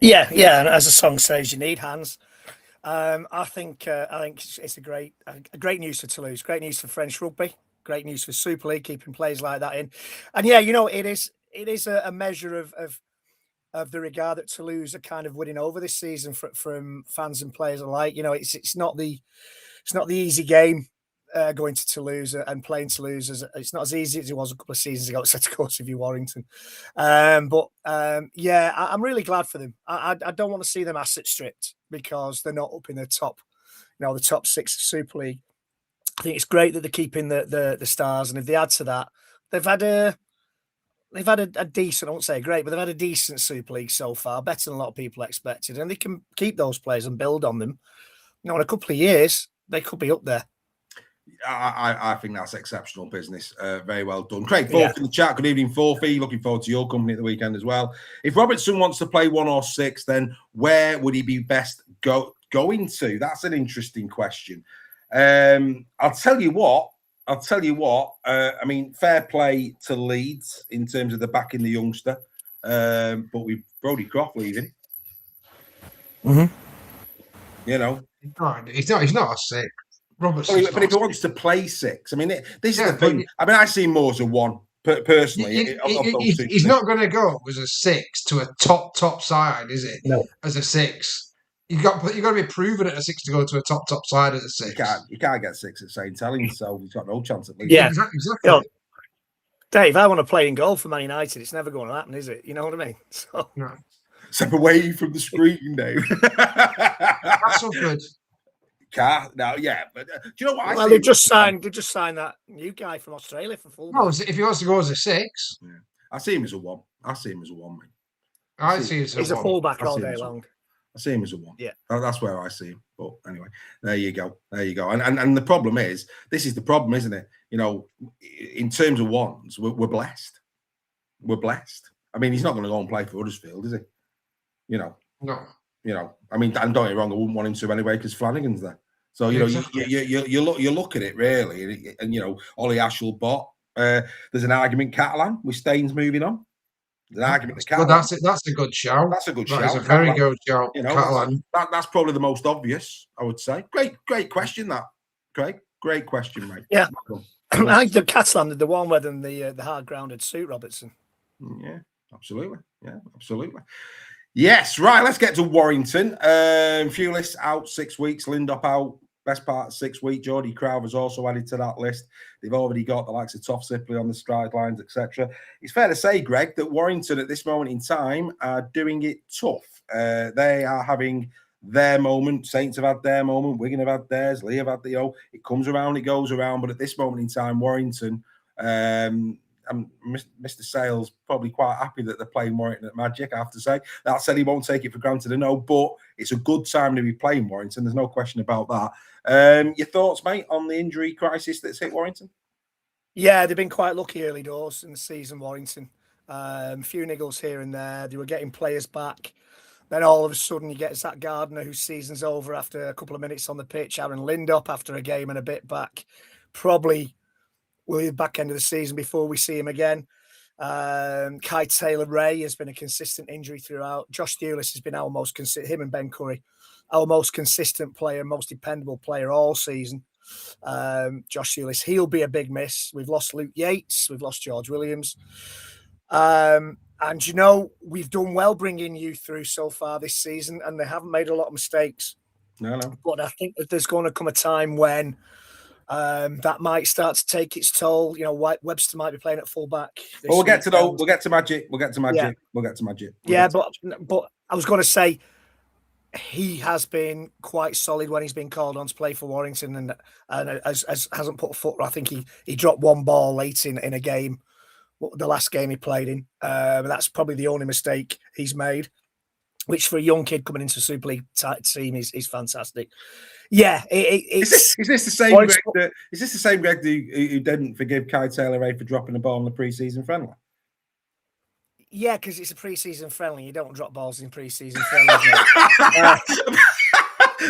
Yeah, and as the song says, you need hands. I think it's a great news for Toulouse, great news for French rugby, great news for Super League, keeping players like that in. And yeah, it is a measure of the regard that Toulouse are kind of winning over this season from fans and players alike. It's not the easy game. Going to Toulouse and playing Toulouse, it's not as easy as it was a couple of seasons ago. It's of course if you're Warrington, but I'm really glad for them. I don't want to see them asset stripped because they're not up in the top, the top 6 Super League. I think it's great that they're keeping the stars, and if they add to that, they've had a decent, I won't say great, but they've had a decent Super League so far, better than a lot of people expected, and they can keep those players and build on them. In a couple of years, they could be up there. I think that's exceptional business. Very well done. Craig Forth in the chat. Good evening, Forthy. Looking forward to your company at the weekend as well. If Robertson wants to play 1 or 6, then where would he be best going to? That's an interesting question. I'll tell you what. I mean, fair play to Leeds in terms of the backing the youngster. But we've Brodie Croft leaving. Mm-hmm. He's not a 6. But if he wants to play 6, I mean, this is the thing. I mean, I see him more as a 1 personally. He's not going to go as a 6 to a top side, is it? No. As a 6, you've got to be proven at a 6 to go to a top side as a 6. You can't get 6 at St Helens, so he's got no chance at least. Yeah, exactly. Dave, I want to play in goal for Man United. It's never going to happen, is it? You know what I mean? So no. Step away from the screen, Dave. That's so good. Now, yeah, but do you know what? Well, they just signed that new guy from Australia for fullback. No, if he wants to go as a 6, I see him as a 1. I see him as a 1, mate. I see him as a 1. He's a fullback all day long. I see him as a 1. Yeah, that's where I see him. But anyway, there you go. And the problem is, this is the problem, isn't it? In terms of 1s, we're blessed. We're blessed. I mean, he's not going to go and play for Huddersfield, is he? No. I mean, and don't get me wrong, I wouldn't want him to anyway because Flanagan's there. So you look at it really, and Oli Ashelbot. There's an argument Catalan with Staines moving on. There's an argument Catalan. Well, that's a good shout. That's a good shout. That's a very good shout. Catalan. That's probably the most obvious, I would say. Great question, that Craig. Great question, mate. Yeah, I think the Catalan did the one where the hard grounded suit Robertson. Yeah, absolutely. Yes, right. Let's get to Warrington. Fewless out 6 weeks. Lindop out best part of 6 weeks. Geordie Crowther's also added to that list. They've already got the likes of Toff Sipley on the sidelines, etc. It's fair to say, Greg, that Warrington at this moment in time are doing it tough. They are having their moment. Saints have had their moment. Wigan have had theirs. Leigh have had it comes around, it goes around. But at this moment in time, Warrington, Mr. Sales probably quite happy that they're playing Warrington at Magic, I have to say. That said, he won't take it for granted, I know, but it's a good time to be playing Warrington. There's no question about that. Your thoughts, mate, on the injury crisis that's hit Warrington? Yeah, they've been quite lucky early doors in the season, Warrington. A few niggles here and there. They were getting players back. Then all of a sudden you get Zach Gardner, whose season's over after a couple of minutes on the pitch. Aaron Lindop after a game and a bit back. Probably will be the back end of the season before we see him again. Kai Taylor-Ray has been a consistent injury throughout. Josh Thewlis has been our most consistent, him and Ben Curry, our most consistent player, most dependable player all season. Josh Thewlis, he'll be a big miss. We've lost Luke Yates. We've lost George Williams. And, we've done well bringing you through so far this season, and they haven't made a lot of mistakes. No. But I think that there's going to come a time when that might start to take its toll. Webster might be playing at fullback. We'll get to Magic. Yeah, but I was going to say, he has been quite solid when he's been called on to play for Warrington, and hasn't put a foot. I think he dropped one ball late in a game, the last game he played in. That's probably the only mistake he's made, which for a young kid coming into Super League team is fantastic. Yeah, is this the same Greg is this the same Greg who didn't forgive Kai Taylor for dropping the ball in the pre-season friendly? Yeah, because it's a pre-season friendly. You don't drop balls in pre-season friendly.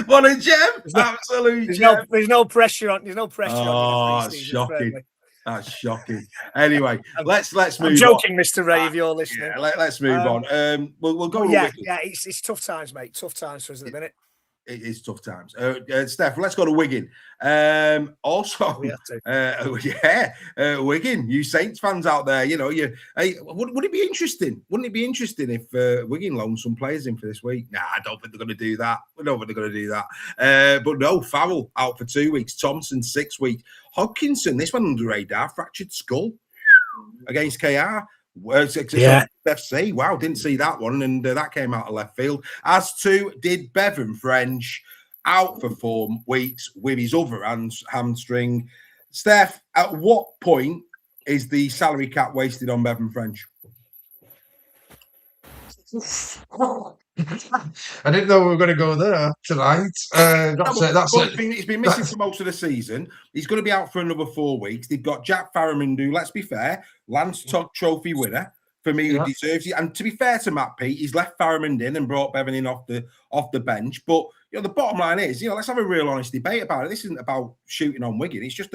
What a gem! Absolute gem. There's no pressure on. There's no pressure on. Oh, shocking! Friendly. That's shocking. Anyway, let's move. I'm joking, Mr. Ray, if you're listening. Yeah, let's move on. We'll go. Yeah, it's tough times, mate. Tough times for us at the minute. It is tough times. Steph, let's go to Wigan. Also, Wigan, you Saints fans out there, would it be interesting? Wouldn't it be interesting if Wigan loaned some players in for this week? Nah, I don't think they're going to do that. I don't think they're going to do that. But no, Farrell out for 2 weeks. Thompson 6 weeks. Hodkinson, this one under radar, fractured skull against KR. FC. Wow, didn't see that one, and that came out of left field. As to did Bevan French, out for 4 weeks with his other hamstring. Steph, at what point is the salary cap wasted on Bevan French? I didn't know we were going to go there tonight. He's been missing for most of the season. He's going to be out for another 4 weeks. They've got Jack Farriman, who, let's be fair, Lance Tug Trophy winner for me, who deserves it. And to be fair to Matt Pete, he's left Farriman in and brought Bevan in off the bench. But the bottom line is, let's have a real honest debate about it. This isn't about shooting on Wigan. It's just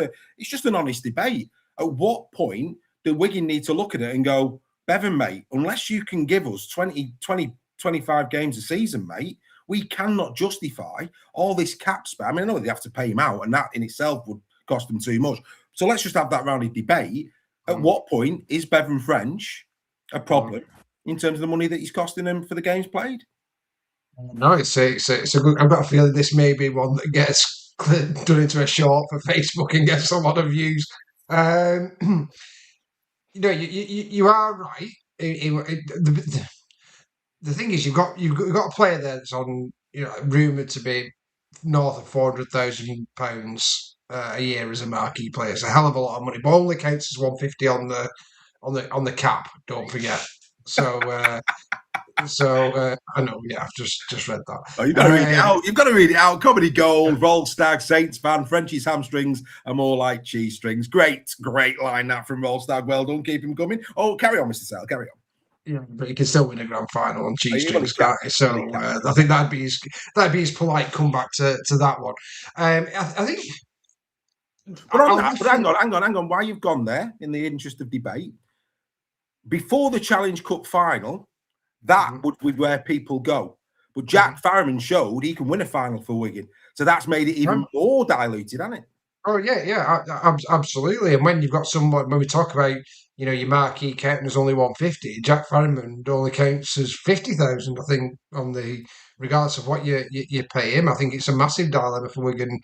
an honest debate. At what point do Wigan need to look at it and go, Bevan, mate, unless you can give us 25 games a season, mate, we cannot justify all this cap spend. I mean, I know they have to pay him out, and that in itself would cost them too much. So let's just have that rounded debate. At what point is Bevan French a problem in terms of the money that he's costing them for the games played? No, it's a good. I've got a feeling this may be one that gets done into a short for Facebook and gets a lot of views. You are right. The thing is, you've got a player there that's on, rumoured to be north of £400,000 a year as a marquee player. It's a hell of a lot of money, but only counts as 150 on the cap. Don't forget. So I know. Yeah, I've just read that. Oh, you've got to read it out. You've got to read it out. Comedy gold, rolled stag, Saints fan, Frenchie's hamstrings are more like cheese strings. Great line that from Rolled Stag. Well done. Keep him coming. Oh, carry on, Mr. Sale. Carry on. Yeah, but he can still win a grand final on cheese strings, can't he? So I think that'd be his polite comeback to that one. I think. But hang on. Why you've gone there in the interest of debate? Before the Challenge Cup final, that would be where people go. But Jack Farriman showed he can win a final for Wigan, so that's made it even more diluted, hasn't it? Oh yeah, absolutely. And when you've got someone, when we talk about, your marquee counting as only 150, Jack Farriman only counts as 50,000. I think regardless of what you pay him, I think it's a massive dilemma for Wigan.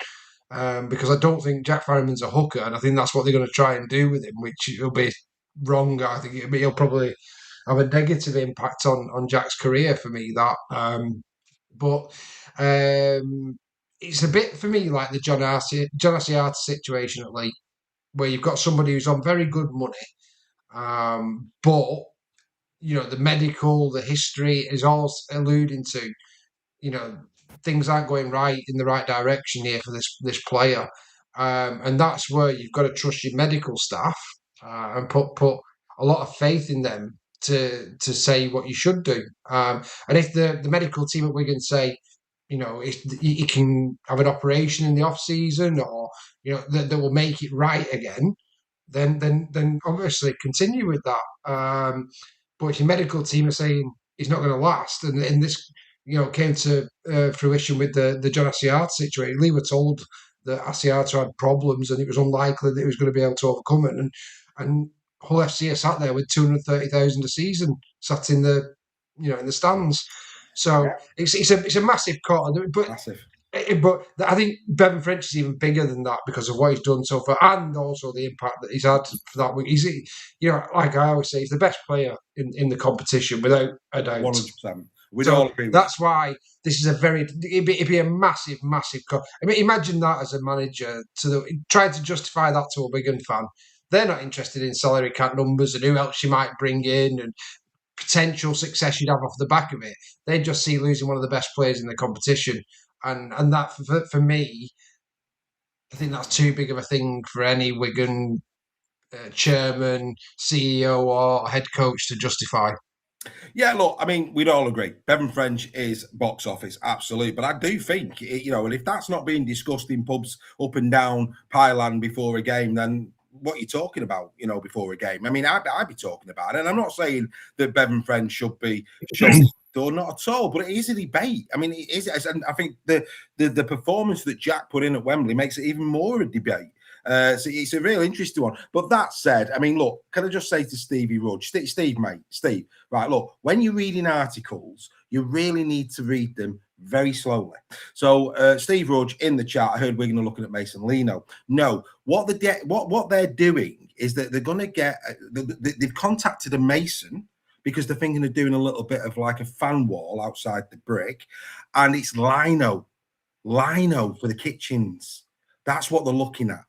Because I don't think Jack Farriman's a hooker, and I think that's what they're going to try and do with him, which will be wrong. I think he'll probably have a negative impact on Jack's career for me. But it's a bit for me like the John Asiata situation at Leigh, where you've got somebody who's on very good money, but the medical, the history is all alluding to, things aren't going right in the right direction here for this player, and that's where you've got to trust your medical staff and put a lot of faith in them to say what you should do. And if the medical team at Wigan say, if he can have an operation in the off season, or that will make it right again, then obviously continue with that. But if your medical team are saying he's not going to last, and this came to fruition with the John Asiata situation. Leigh were told that Asiata had problems and it was unlikely that he was going to be able to overcome it. And Hull FC are sat there with 230,000 a season, sat in the in the stands. So it's a massive cut. But massive. But I think Bevan French is even bigger than that because of what he's done so far, and also the impact that he's had for that week. He's, like I always say, he's the best player in the competition without a doubt. 100%. We'd So all agree with that's why this is it'd be a massive, massive. I mean, imagine that as a manager trying to justify that to a Wigan fan. They're not interested in salary cap numbers and who else you might bring in and potential success you'd have off the back of it. They just see losing one of the best players in the competition, and that for me, I think that's too big of a thing for any Wigan chairman, CEO, or head coach to justify. Yeah, look, I mean, we'd all agree. Bevan French is box office, absolute. But I do think, and if that's not being discussed in pubs up and down Pyland before a game, then what are you talking about, before a game? I mean, I'd be talking about it. And I'm not saying that Bevan French should be shown or not at all, but it is a debate. I mean, it is. And I think the performance that Jack put in at Wembley makes it even more a debate. So it's a real interesting one. But that said, I mean, look, can I just say to Stevie Rudge, Steve, right, look, when you're reading articles, you really need to read them very slowly. So Steve Rudge in the chat, I heard Wigan are looking at Mason Leno. No, what they're doing is that they're going to get, they've contacted a mason because they're thinking of doing a little bit of like a fan wall outside the brick, and it's lino for the kitchens. That's what they're looking at.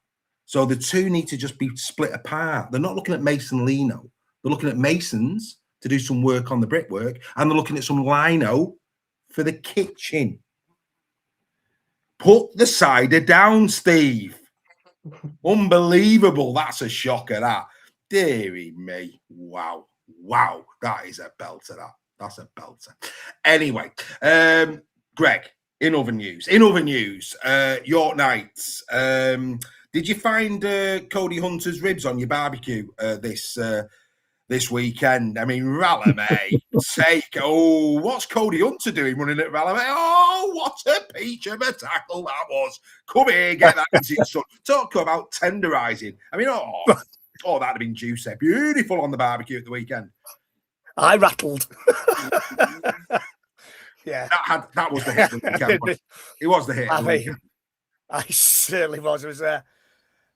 So the two need to just be split apart. They're not looking at Mason Leno. They're looking at masons to do some work on the brickwork, and they're looking at some lino for the kitchen. Put the cider down, Steve. Unbelievable. That's a shocker, that. Dearie me. Wow. That is a belter, that. That's a belter. Anyway, Greg, in other news, York Knights. Did you find Cody Hunter's ribs on your barbecue this weekend? I mean, Rallame, sake. Oh, what's Cody Hunter doing running at Rallame? Oh, what a peach of a tackle that was. Come here, get that into your son. Talk about tenderising. I mean, that'd have been juicy. Beautiful on the barbecue at the weekend. I rattled. Yeah. That was the hit of the weekend. It was the hit of the weekend. I certainly was. It was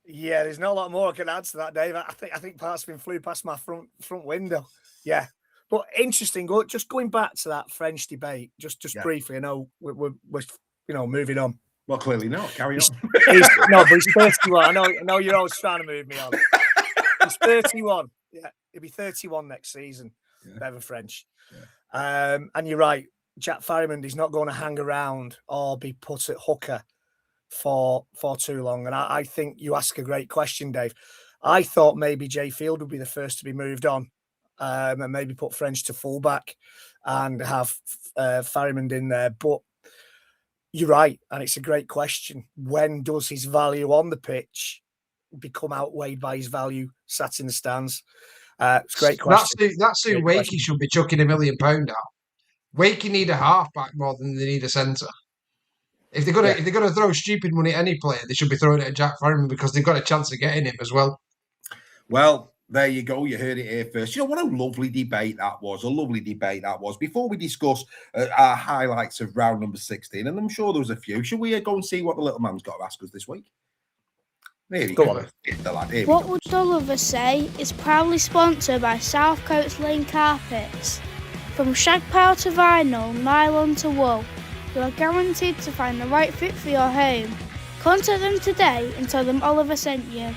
yeah, there's not a lot more I can add to that, Dave. I think parts of him flew past my front window. Yeah. But interesting, just going back to that French debate, just briefly. I know we're moving on. Well, clearly not. Carry on. But he's 31. I know you're always trying to move me on. He's 31. Yeah, he'll be 31 next season. Yeah. Bevan French. Yeah. And you're right. Jack Farrimond is not going to hang around or be put at hooker for too long. And I think you ask a great question, Dave. I thought maybe Jay Field would be the first to be moved on, and maybe put French to fullback and have Farrimond in there. But you're right, and it's a great question. When does his value on the pitch become outweighed by his value sat in the stands? It's a great question. That's who Wakey should be chucking £1 million at. Wakey need a halfback more than they need a centre. If they're gonna throw stupid money at any player, they should be throwing it at Jack Farrimond because they've got a chance of getting him as well. Well, there you go. You heard it here first. What a lovely debate that was. Before we discuss our highlights of round number 16, and I'm sure there was a few, should we go and see what the little man's got to ask us this week? There we go. What would Oliver say is proudly sponsored by South Coast Lane Carpets. From shag pile to vinyl, nylon to wool, you are guaranteed to find the right fit for your home. Contact them today and tell them Oliver sent you.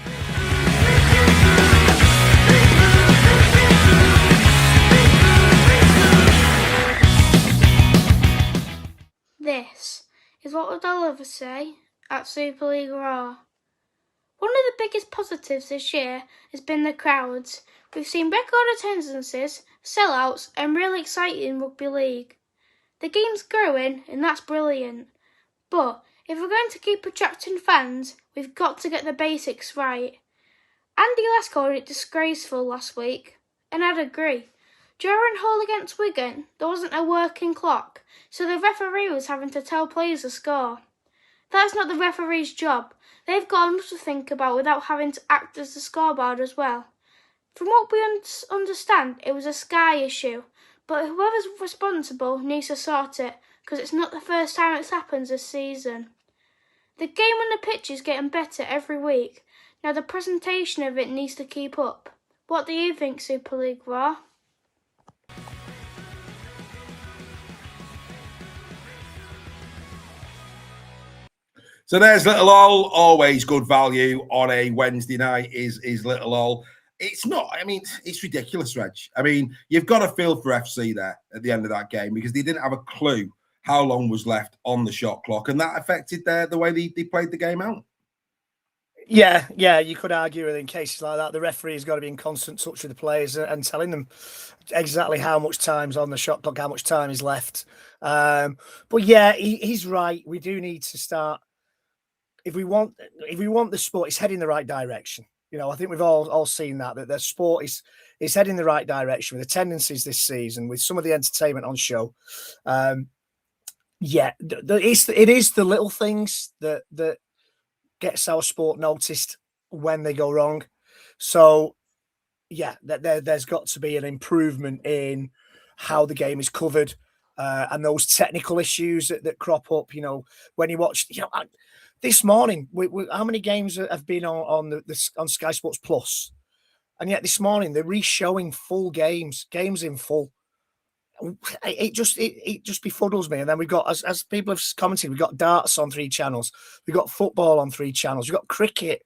This is what would Oliver say at Super League Raw. One of the biggest positives this year has been the crowds. We've seen record attendances, sellouts and really exciting rugby league. The game's growing and that's brilliant. But if we're going to keep attracting fans, we've got to get the basics right. Andy Lass called it disgraceful last week, and I'd agree. During Hull against Wigan, there wasn't a working clock, so the referee was having to tell players the score. That's not the referee's job. They've got enough to think about without having to act as the scoreboard as well. From what we understand, it was a Sky issue, but whoever's responsible needs to sort it, because it's not the first time it's happened this season. The game on the pitch is getting better every week. Now the presentation of it needs to keep up. What do you think, Super League Raw? So there's Little Ol. Always good value on a Wednesday night is Little Ol. It's not, I mean, it's ridiculous, Reg. I mean, you've got to feel for FC there at the end of that game because they didn't have a clue how long was left on the shot clock, and that affected the way they played the game out. Yeah, you could argue that in cases like that, the referee has got to be in constant touch with the players and telling them exactly how much time's on the shot clock, how much time is left. But yeah, he's right. We do need to start. If we want the sport, it's heading in the right direction. You know, I think we've all seen that the sport is heading in the right direction with the tendencies this season, with some of the entertainment on show. Yeah, it is the little things that gets our sport noticed when they go wrong. So, yeah, there's got to be an improvement in how the game is covered and those technical issues that crop up. You know, when you watch, you know, this morning, how many games have been on Sky Sports Plus? And yet this morning they're re-showing full games in full. It just befuddles me. And then we've got, as people have commented, we've got darts on 3 channels, we've got football on 3 channels, we've got cricket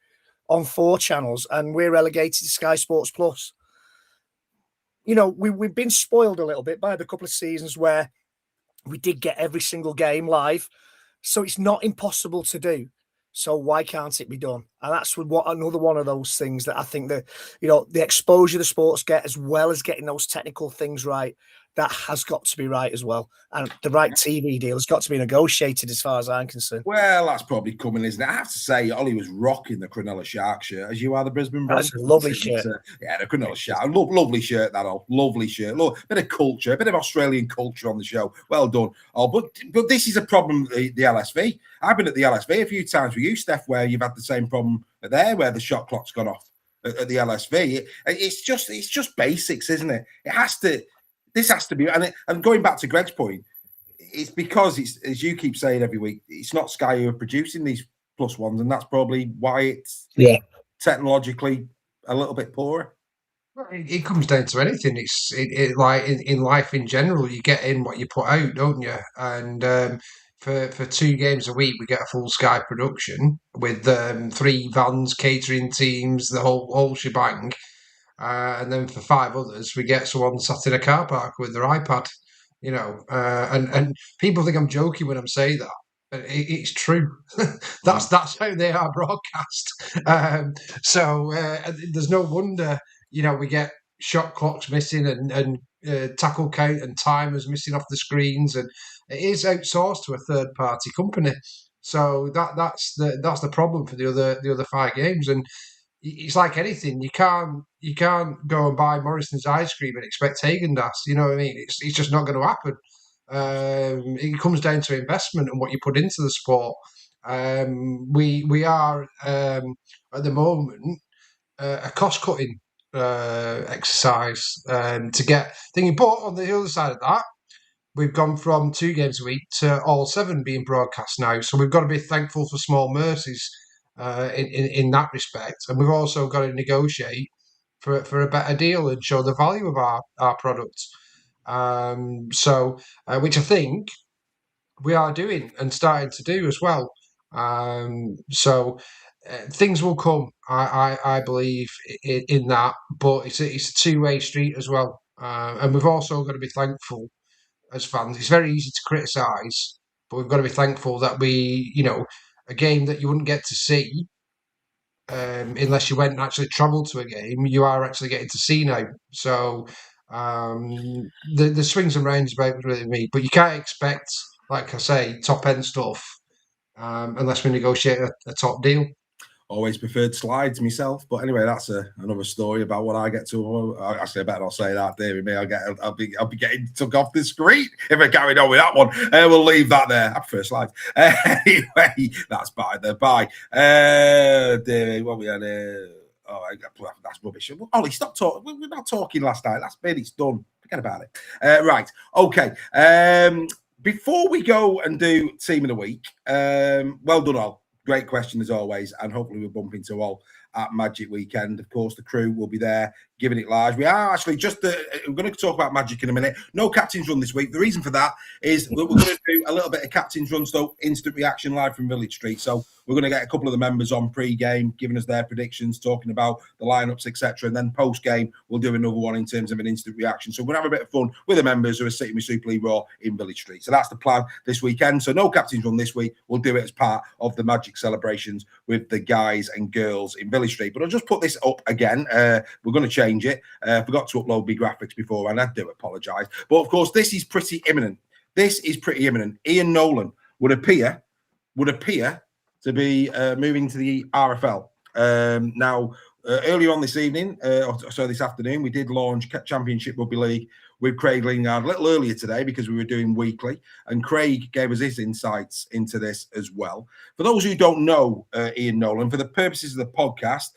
on 4 channels, and we're relegated to Sky Sports Plus. You know, we've been spoiled a little bit by the couple of seasons where we did get every single game live, so it's not impossible to do. So why can't it be done? And that's another one of those things that I think that, you know, the exposure the sports get, as well as getting those technical things right, that has got to be right as well. And the right TV deal has got to be negotiated as far as I'm concerned. Well, that's probably coming, isn't it? I have to say, Ollie was rocking the Cronulla Shark shirt, as you are the Brisbane Broncos. That's a lovely shirt. Yeah, the Cronulla Shark. Lovely shirt, that all. Lovely shirt. Bit of culture, a bit of Australian culture on the show. Well done. Oh, but this is a problem, the LSV. I've been at the LSV a few times with you, Steph, where you've had the same problem there, where the shot clock's gone off at the LSV. It's just basics, isn't it? This has to be, and going back to Greg's point, it's because it's, as you keep saying every week, it's not Sky who are producing these +1s, and that's probably why it's technologically a little bit poorer. It comes down to anything. It's like in life in general, you get in what you put out, don't you? And for 2 games a week, we get a full Sky production with 3 vans, catering teams, the whole shebang. And then for 5 others, we get someone sat in a car park with their iPad, you know. And people think I'm joking when I'm saying that. But it's true. That's how they are broadcast. So there's no wonder, you know, we get shot clocks missing and tackle count and timers missing off the screens, and it is outsourced to a third-party company. So that's the problem for the other 5 games. And it's like anything. You can't go and buy Morrison's ice cream and expect Häagen-Dazs. You know what I mean? It's just not going to happen. It comes down to investment and what you put into the sport. We are at the moment a cost cutting exercise to get thinking. But on the other side of that, we've gone from 2 games a week to all 7 being broadcast now. So we've got to be thankful for small mercies in that respect. And we've also got to negotiate for a better deal and show the value of our product. Which I think we are doing and starting to do as well. Things will come, I believe, in that. But it's a 2-way street as well. And we've also got to be thankful as fans. It's very easy to criticise, but we've got to be thankful that we, you know, a game that you wouldn't get to see unless you went and actually travelled to a game, you are actually getting to see now. So the swings and roundabouts really me, but you can't expect, like I say, top end stuff unless we negotiate a top deal. Always preferred slides myself, but anyway, that's another story about what I get to. Actually, I better not say that, dear me. I'll be getting took off the screen if I carried on with that one. We'll leave that there. I prefer slides. Anyway, that's by the by. Dear me, what we had? That's rubbish. Ollie, stop talking. We're not talking last night. That's been. It's done. Forget about it. Right. Okay. Before we go and do team of the week, well done, all. Great question as always, and hopefully we'll bump into all at Magic Weekend. Of course, the crew will be there giving it live. We are actually we're going to talk about Magic in a minute. No captain's run this week. The reason for that is we're going to do a little bit of captain's run, so instant reaction live from Village Street. So we're going to get a couple of the members on pre-game, giving us their predictions, talking about the lineups, etc. And then post-game, we'll do another one in terms of an instant reaction. So we're going to have a bit of fun with the members who are sitting with Super League Raw in Village Street. So that's the plan this weekend. So no captain's run this week. We'll do it as part of the Magic celebrations with the guys and girls in Village Street. But I'll just put this up again. We're going to change it. I forgot to upload my graphics before, and I do apologise. But of course, this is pretty imminent. Ian Nolan would appear to be moving to the RFL. Now, earlier on this evening, this afternoon, we did launch Championship Rugby League with Craig Lingard a little earlier today because we were doing weekly, and Craig gave us his insights into this as well. For those who don't know Ian Nolan, for the purposes of the podcast,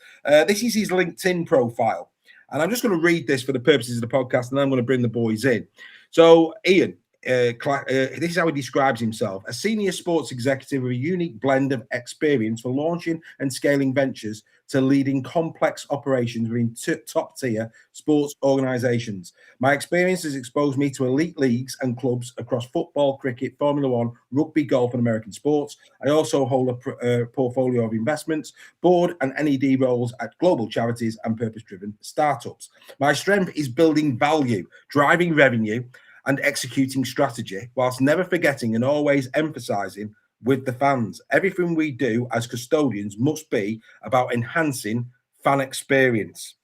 this is his LinkedIn profile. And I'm just going to read this for the purposes of the podcast, and then I'm going to bring the boys in. So, Ian, this is how he describes himself: a senior sports executive with a unique blend of experience for launching and scaling ventures to leading complex operations within top-tier sports organisations. My experience has exposed me to elite leagues and clubs across football, cricket, Formula One, rugby, golf and American sports. I also hold a portfolio of investments, board and NED roles at global charities and purpose-driven startups. My strength is building value, driving revenue and executing strategy, whilst never forgetting and always emphasising with the fans. Everything we do as custodians must be about enhancing fan experience.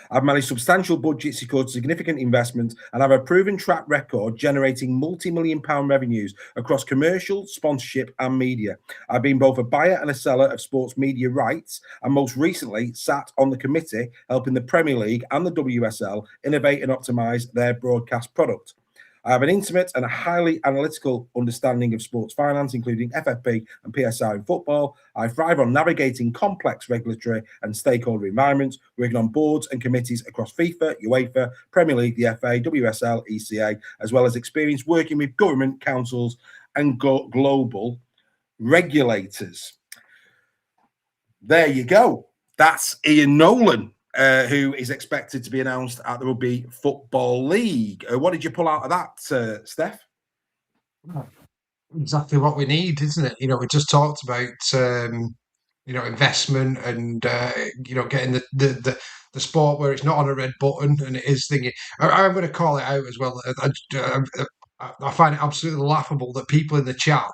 I've managed substantial budgets, secured significant investments, and have a proven track record generating multi-million-pound revenues across commercial, sponsorship, and media. I've been both a buyer and a seller of sports media rights, and most recently sat on the committee helping the Premier League and the WSL innovate and optimise their broadcast product. I have an intimate and a highly analytical understanding of sports finance, including FFP and PSI in football. I thrive on navigating complex regulatory and stakeholder environments, working on boards and committees across FIFA, UEFA, Premier League, the FA, WSL, ECA, as well as experience working with government, councils and global regulators. There you go. That's Ian Nolan, who is expected to be announced at the Rugby Football League. What did you pull out of that, Steph? Exactly what we need, isn't it? We just talked about investment and getting the sport where it's not on a red button and it is thinking. I'm going to call it out as well. I find it absolutely laughable that people in the chat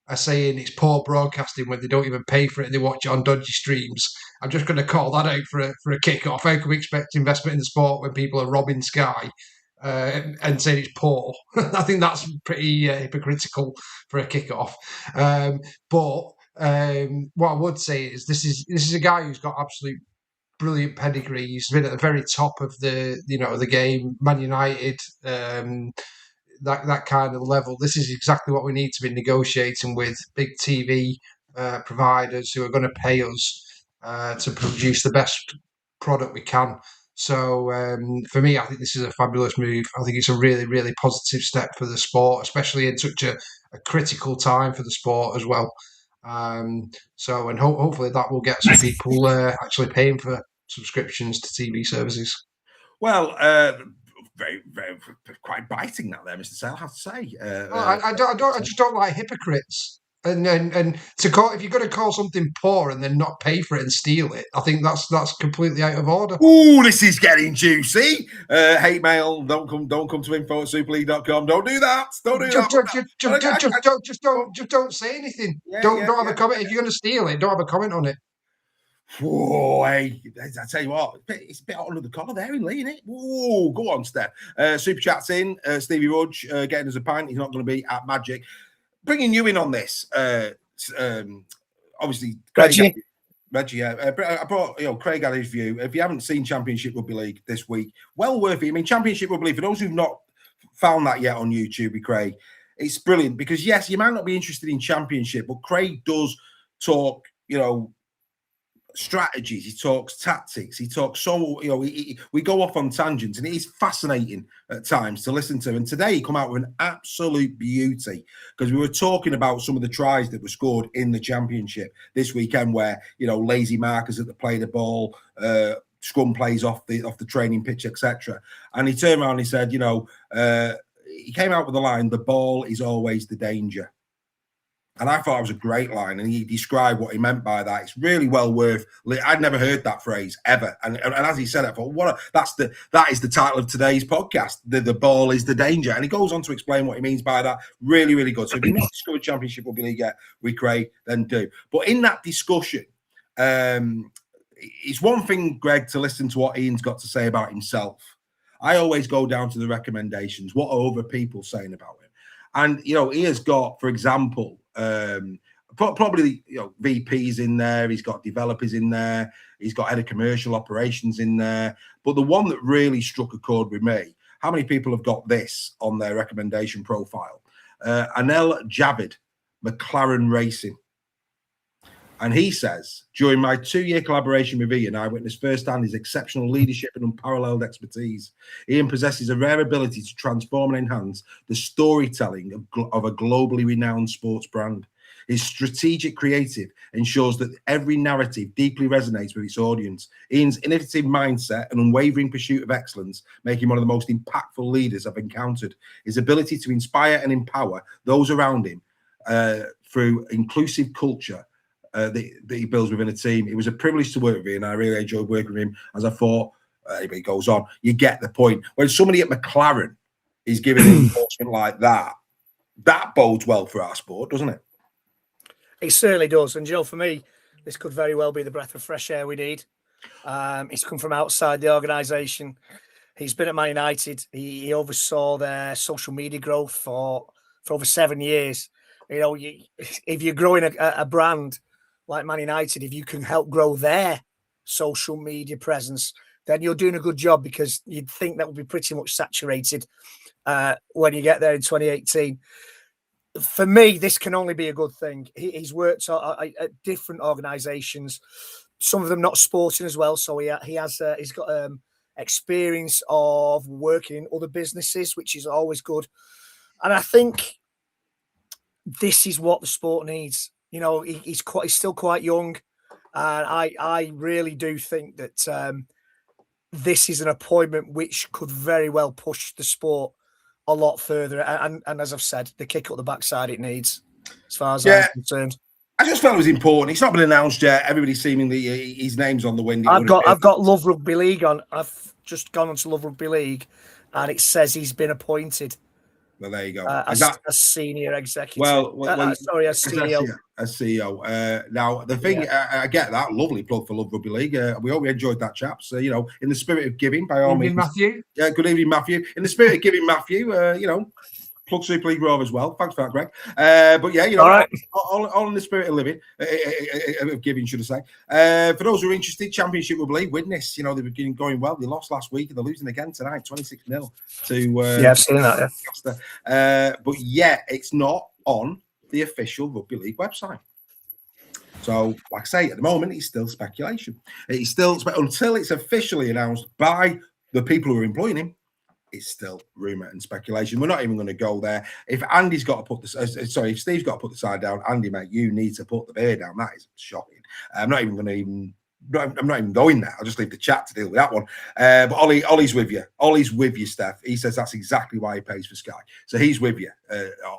are saying it's poor broadcasting when they don't even pay for it and they watch it on dodgy streams. I'm just going to call that out for a kick-off. How can we expect investment in the sport when people are robbing Sky and saying it's poor? I think that's pretty hypocritical for a kick-off. But what I would say is this is a guy who's got absolute brilliant pedigree. He's been at the very top of the game, Man United, that kind of level. This is exactly what we need to be negotiating with big TV providers who are going to pay us to produce the best product we can. So for me, I think this is a fabulous move. I think it's a really, really positive step for the sport, especially in such a critical time for the sport as well. Hopefully that will get some people actually paying for subscriptions to TV services. Well, very, very, quite biting that there, Mr. Sale, I have to say. I just don't like hypocrites. And to call, if you're going to call something poor and then not pay for it and steal it, I think that's completely out of order. Ooh, this is getting juicy. Hate mail. Don't come to info@superleague.com. Don't do that. Don't do that. Just don't say anything. Don't have a comment. If you're going to steal it, don't have a comment on it. Whoa, hey, I tell you what, it's a bit hot under the collar there in Leigh, isn't it? Whoa, go on, Steph. Super chat's in. Stevie Rudge getting us a pint. He's not going to be at Magic. Bringing you in on this, obviously, Reggie, I brought, Craig had his view. If you haven't seen Championship Rugby League this week, well worth it. I mean, Championship Rugby League, for those who've not found that yet on YouTube, Craig, it's brilliant because, yes, you might not be interested in Championship, but Craig does talk, strategies, he talks tactics, he talks we go off on tangents, and it is fascinating at times to listen to. And today he come out with an absolute beauty because we were talking about some of the tries that were scored in the Championship this weekend where lazy markers at the play the ball, scrum plays off the training pitch, etc. And he turned around and he said, you know, he came out with the line, "The ball is always the danger." And I thought it was a great line, and he described what he meant by that. It's really well worth. I'd never heard that phrase ever, and as he said it, I thought, that is the title of today's podcast. The ball is the danger, and he goes on to explain what he means by that. Really, really good. So if you've not discovered Championship Rugby League yet, we Craig, then do. But in that discussion, it's one thing, Greg, to listen to what Ian's got to say about himself. I always go down to the recommendations. What are other people saying about him? And you know, he has got, for example, probably, you know, VPs in there. He's got developers in there. He's got head of commercial operations in there. But the one that really struck a chord with me, how many people have got this on their recommendation profile? Anel Javid, McLaren Racing. And he says, during my 2-year collaboration with Ian, I witnessed firsthand his exceptional leadership and unparalleled expertise. Ian possesses a rare ability to transform and enhance the storytelling of a globally renowned sports brand. His strategic creative ensures that every narrative deeply resonates with its audience. Ian's innovative mindset and unwavering pursuit of excellence make him one of the most impactful leaders I've encountered. His ability to inspire and empower those around him through inclusive culture that he builds within a team. It was a privilege to work with him, and I really enjoyed working with him. As I thought, he goes on, you get the point. When somebody at McLaren is giving an endorsement like that, that bodes well for our sport, doesn't it? It certainly does. And, you know, for me, this could very well be the breath of fresh air we need. He's come from outside the organisation. He's been at Man United. He oversaw their social media growth for over 7 years. You know, if you're growing a brand like Man United, if you can help grow their social media presence, then you're doing a good job, because you'd think that would be pretty much saturated when you get there in 2018. For me, this can only be a good thing. He's worked at different organisations, some of them not sporting as well. So he's got experience of working in other businesses, which is always good. And I think this is what the sport needs. You know, he's still quite young, and I really do think that this is an appointment which could very well push the sport a lot further. And as I've said, the kick up the backside it needs, as far as I'm concerned. I just felt it was important. It's not been announced yet. Everybody seemingly his name's on the wind. I've got Love Rugby League on. I've just gone onto Love Rugby League, and it says he's been appointed. Well, there you go. As senior executive. As CEO. As CEO. Now, the thing, I get that. Lovely plug for Love Rugby League. We hope we enjoyed that, chaps. You know, in the spirit of giving, by all means. Matthew. Yeah, good evening, Matthew. In the spirit of giving, Matthew, you know, plug Super League Raw as well. Thanks for that, Greg. But yeah, you know, all in the spirit of living, of giving, should I say. For those who are interested, Championship Rugby League, Widnes, you know, they've been going well. They lost last week and they're losing again tonight, 26-0 to I've seen that, yeah. But yeah, it's not on the official Rugby League website. So, like I say, at the moment, it's still speculation. It's still until it's officially announced by the people who are employing him. It's still rumour and speculation. We're not even going to go there. If Andy's got to put if Steve's got to put the side down, Andy, mate, you need to put the beer down. That is shocking. I'm not even going there. I'll just leave the chat to deal with that one. But Ollie's with you. Ollie's with you, Steph. He says that's exactly why he pays for Sky. So he's with you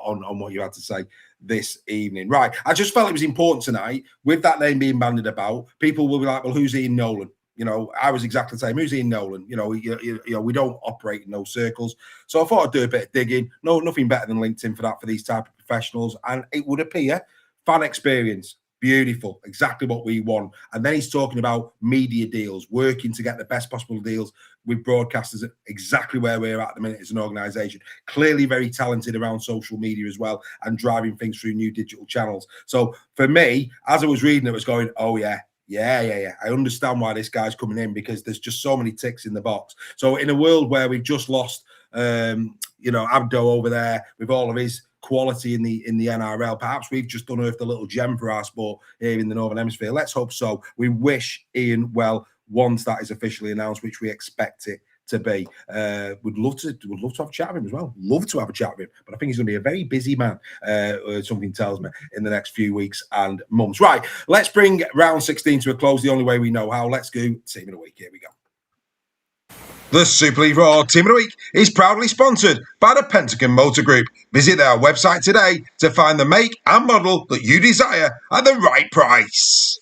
on what you had to say this evening. Right. I just felt it was important tonight, with that name being bandied about. People will be like, well, who's Ian Nolan? You know, I was exactly the same. Who's Ian Nolan? You know, we don't operate in those circles. So I thought I'd do a bit of digging. No, nothing better than LinkedIn for that, for these type of professionals. And it would appear, fan experience, beautiful, exactly what we want. And then he's talking about media deals, working to get the best possible deals with broadcasters, exactly where we're at the minute as an organisation. Clearly very talented around social media as well, and driving things through new digital channels. So for me, as I was reading it, was going, oh yeah. Yeah. I understand why this guy's coming in, because there's just so many ticks in the box. So in a world where we've just lost, Abdo over there with all of his quality in the NRL, perhaps we've just unearthed a little gem for our sport here in the Northern Hemisphere. Let's hope so. We wish Ian well once that is officially announced, which we expect it to be. Would love to have a chat with him as well. Love to have a chat with him, but I think he's going to be a very busy man. Something tells me in the next few weeks and months. Right, let's bring round 16 to a close. The only way we know how. Let's go team of the week. Here we go. The Super League Raw Team of the Week is proudly sponsored by the Pentagon Motor Group. Visit their website today to find the make and model that you desire at the right price.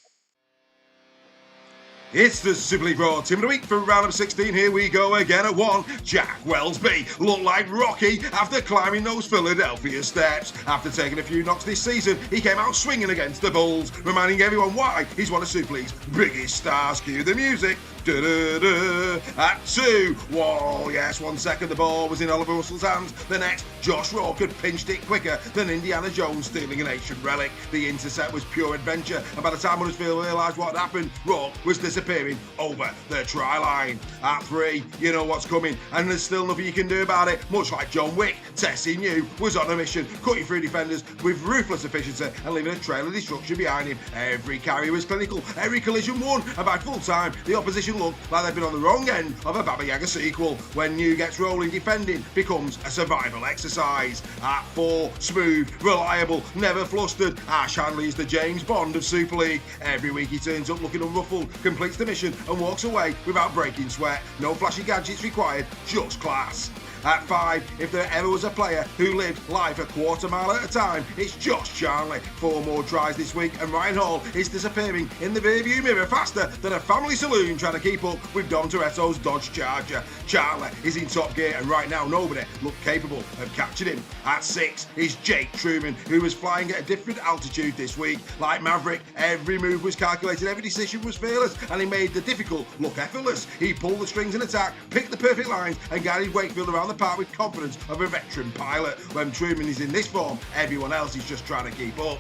It's the Super League Raw Team of the Week for round of 16. Here we go again at 1. Jack Wellsby looked like Rocky after climbing those Philadelphia steps. After taking a few knocks this season, he came out swinging against the Bulls, reminding everyone why he's one of Super League's biggest stars. Cue the music. Da-da-da. At 2. Whoa, yes, 1 second the ball was in Oliver Russell's hands. The next, Josh Rourke had pinched it quicker than Indiana Jones stealing an ancient relic. The intercept was pure adventure, and by the time Huddersfield realised what had happened, Rourke was disappearing over the try line. At 3, you know what's coming, and there's still nothing you can do about it. Much like John Wick, Tessie New was on a mission, cutting through defenders with ruthless efficiency and leaving a trail of destruction behind him. Every carry was clinical, every collision won, and by full time, the opposition looked like they've been on the wrong end of a Baba Yaga sequel. When New gets rolling, defending becomes a survival exercise. At 4, smooth, reliable, never flustered, Ash Hanley is the James Bond of Super League. Every week he turns up looking unruffled, completes the mission and walks away without breaking sweat. No flashy gadgets required, just class. At 5, if there ever was a player who lived life a quarter mile at a time, it's Josh Charnley. 4 more tries this week and Ryan Hall is disappearing in the rearview mirror faster than a family saloon trying to keep up with Dom Toretto's Dodge Charger. Charnley is in top gear and right now nobody looked capable of catching him. At 6 is Jake Truman, who was flying at a different altitude this week. Like Maverick, every move was calculated, every decision was fearless, and he made the difficult look effortless. He pulled the strings in attack, picked the perfect lines and guided Wakefield around the park with confidence of a veteran pilot. When Truman is in this form, everyone else is just trying to keep up.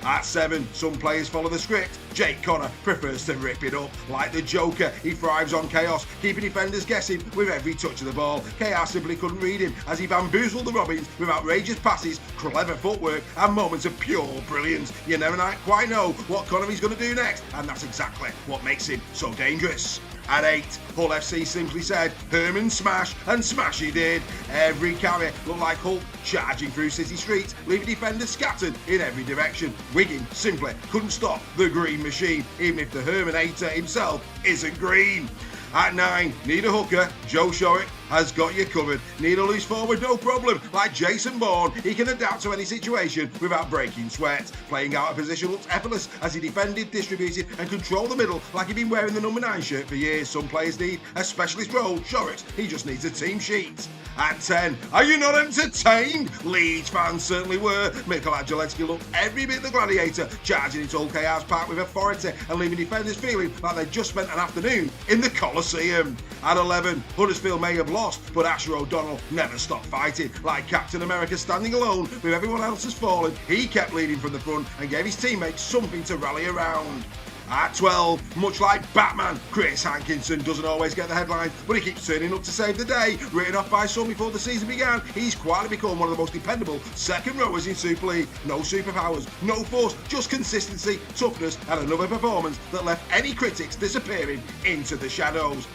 At 7, some players follow the script. Jake Connor prefers to rip it up. Like the Joker, he thrives on chaos, keeping defenders guessing with every touch of the ball. KR simply couldn't read him as he bamboozled the Robins with outrageous passes, clever footwork and moments of pure brilliance. You never quite know what Connor is going to do next, and that's exactly what makes him so dangerous. At 8, Hull FC simply said, Herman smash, and smash he did. Every carry looked like Hull charging through city streets, leaving defenders scattered in every direction. Wigan simply couldn't stop the green machine, even if the Hermanator himself isn't green. At 9, need a hooker, Joe Shorrock has got you covered. Need a loose forward, no problem. Like Jason Bourne, he can adapt to any situation without breaking sweat. Playing out of position looks effortless as he defended, distributed and controlled the middle like he'd been wearing the number 9 shirt for years. Some players need a specialist role. Shorrock, he just needs a team sheet. At 10, are you not entertained? Leeds fans certainly were. Michelangelo looked every bit the gladiator, charging into Old KR's park with authority and leaving defenders feeling like they'd just spent an afternoon in the Colosseum. At 11, Huddersfield may have lost, but Asher O'Donnell never stopped fighting. Like Captain America standing alone with everyone else has fallen, he kept leading from the front and gave his teammates something to rally around. At 12, much like Batman, Chris Hankinson doesn't always get the headlines, but he keeps turning up to save the day. Written off by some before the season began, he's quietly become one of the most dependable second rowers in Super League. No superpowers, no force, just consistency, toughness, and another performance that left any critics disappearing into the shadows.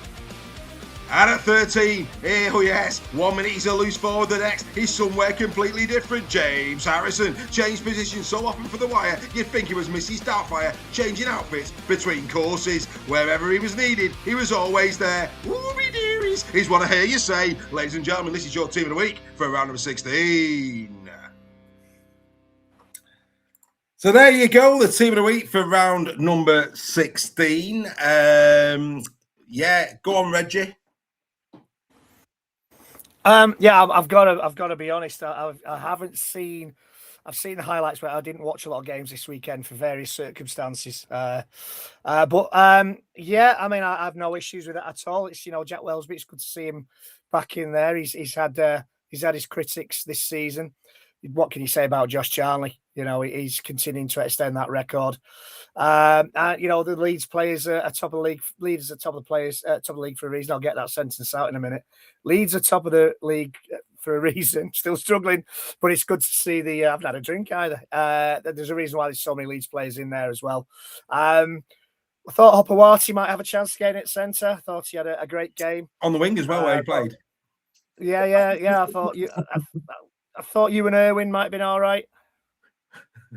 And at 13, oh yes, 1 minute he's a loose forward, the next he's somewhere completely different. James Harrison changed position so often for the wire, you'd think he was Mrs. Doubtfire, changing outfits between courses. Wherever he was needed, he was always there. Ooby dearies, he's what I hear you say. Ladies and gentlemen, this is your team of the week for round number 16. So there you go, the team of the week for round number 16. Yeah, go on, Reggie. Yeah, I've got to be honest. I haven't seen. I've seen the highlights, but I didn't watch a lot of games this weekend for various circumstances. But yeah, I mean, I have no issues with it at all. It's Jack Wellsby. It's good to see him back in there. He's had his critics this season. What can you say about Josh Charnley? He's continuing to extend that record. The Leeds players are top of the league. Leeds are top of the players, top of the league for a reason. I'll get that sentence out in a minute. Leeds are top of the league for a reason. Still struggling, but it's good to see I haven't had a drink either. There's a reason why there's so many Leeds players in there as well. I thought Hopewati might have a chance to get in at centre. I thought he had a great game On the wing as well, where he played. Yeah. I thought you and Irwin might have been all right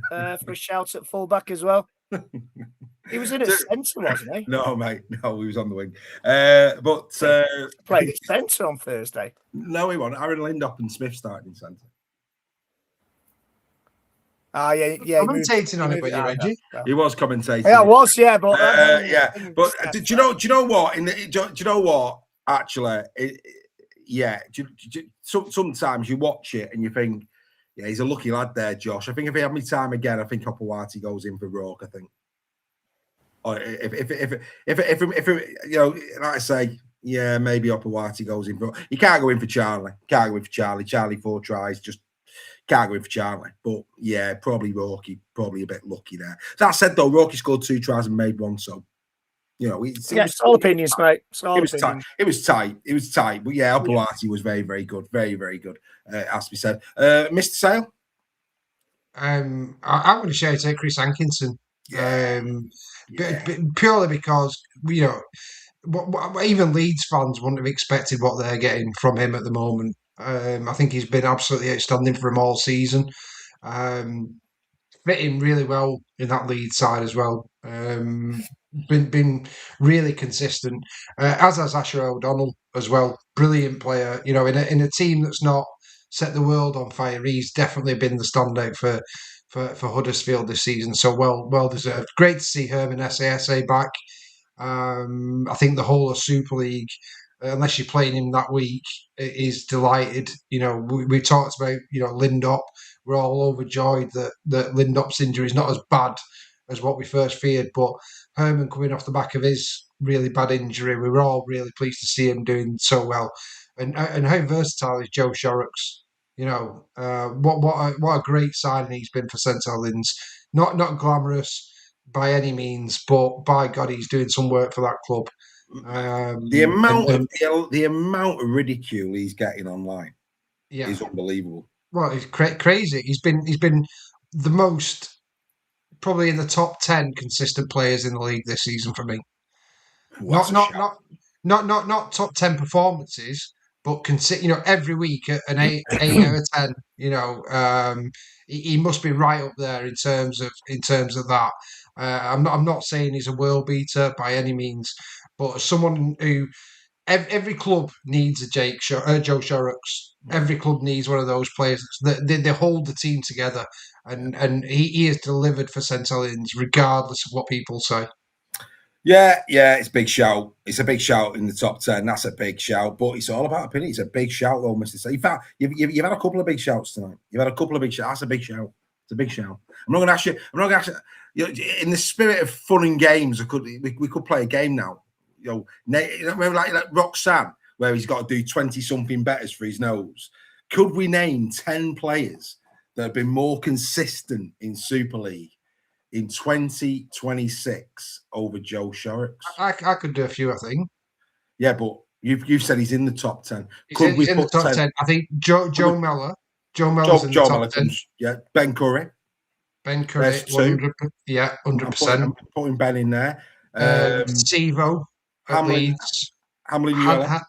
for a shout at fullback as well. He was in at centre, wasn't he? No, mate. No, he was on the wing. Played at centre on Thursday. No, he wasn't. Aaron Lindop and Smith started in centre. Yeah. Commentating on it, but you, Reggie. He was commentating. Yeah, I was. Yeah, but But do you know what? Do you know what? Actually, sometimes you watch it and you think, yeah, he's a lucky lad there, Josh. I think if he had me time again, I think Hopewati goes in for Rourke. I think. Or if you know, like I say, yeah, maybe Hopewati goes in for. You can't go in for Charlie. Charlie 4 tries, just can't go in for Charlie. But yeah, probably Rourke, probably a bit lucky there. That said, though, Rourke scored 2 tries and made 1, so you know, it's all opinions, mate. It was tight. But yeah, Hopewati was very, very good. Very, very good, has to be said. Mr. Sale? I'm going to take Chris Hankinson. Purely because, you know, even Leeds fans wouldn't have expected what they're getting from him at the moment. I think he's been absolutely outstanding for him all season. Fitting really well in that Leeds side as well. Been really consistent, as has Asher O'Donnell as well. Brilliant player, you know, in a team that's not set the world on fire. He's definitely been the standout for Huddersfield this season. So well deserved. Great to see Herman SASA back. I think the whole of Super League, unless you're playing him that week, is delighted. You know, we talked about, you know, Lindop. We're all overjoyed that Lindop's injury is not as bad as what we first feared, but Herman coming off the back of his really bad injury, we were all really pleased to see him doing so well. And how versatile is Joe Shorrocks? You know, what a great signing he's been for St Helens. Not glamorous by any means, but by God, he's doing some work for that club. The amount of ridicule he's getting online is unbelievable. Well, it's crazy. He's been the most, probably in the top 10 consistent players in the league this season for me. Not top 10 performances, but you know, every week an 8 out of 10. You know, he must be right up there in terms of that. I'm not saying he's a world beater by any means, but someone who every club needs a Joe Shorrocks. Every club needs one of those players. They hold the team together, and he has delivered for St Helens, regardless of what people say. Yeah, it's a big shout. It's a big shout in the top 10. That's a big shout, but it's all about opinion. It's a big shout, though, Mr. Say. In fact, you've had a couple of big shouts tonight. You've had a couple of big shouts. That's a big shout. It's a big shout. I'm not going to ask you. You know, in the spirit of fun and games, we could play a game now. You know, remember like Roxanne, where he's got to do 20-something betters for his nose. Could we name 10 players that have been more consistent in Super League in 2026 over Joe Shorrocks? I could do a few, I think. Yeah, but you've said he's in the top 10. He's in the top 10. I think Joe Mellor. Joe Mellor's in the top 10. Yeah, Ben Curry. 100%. Yeah, 100%. I'm putting Ben in there. Sevo. Hamlin Uele.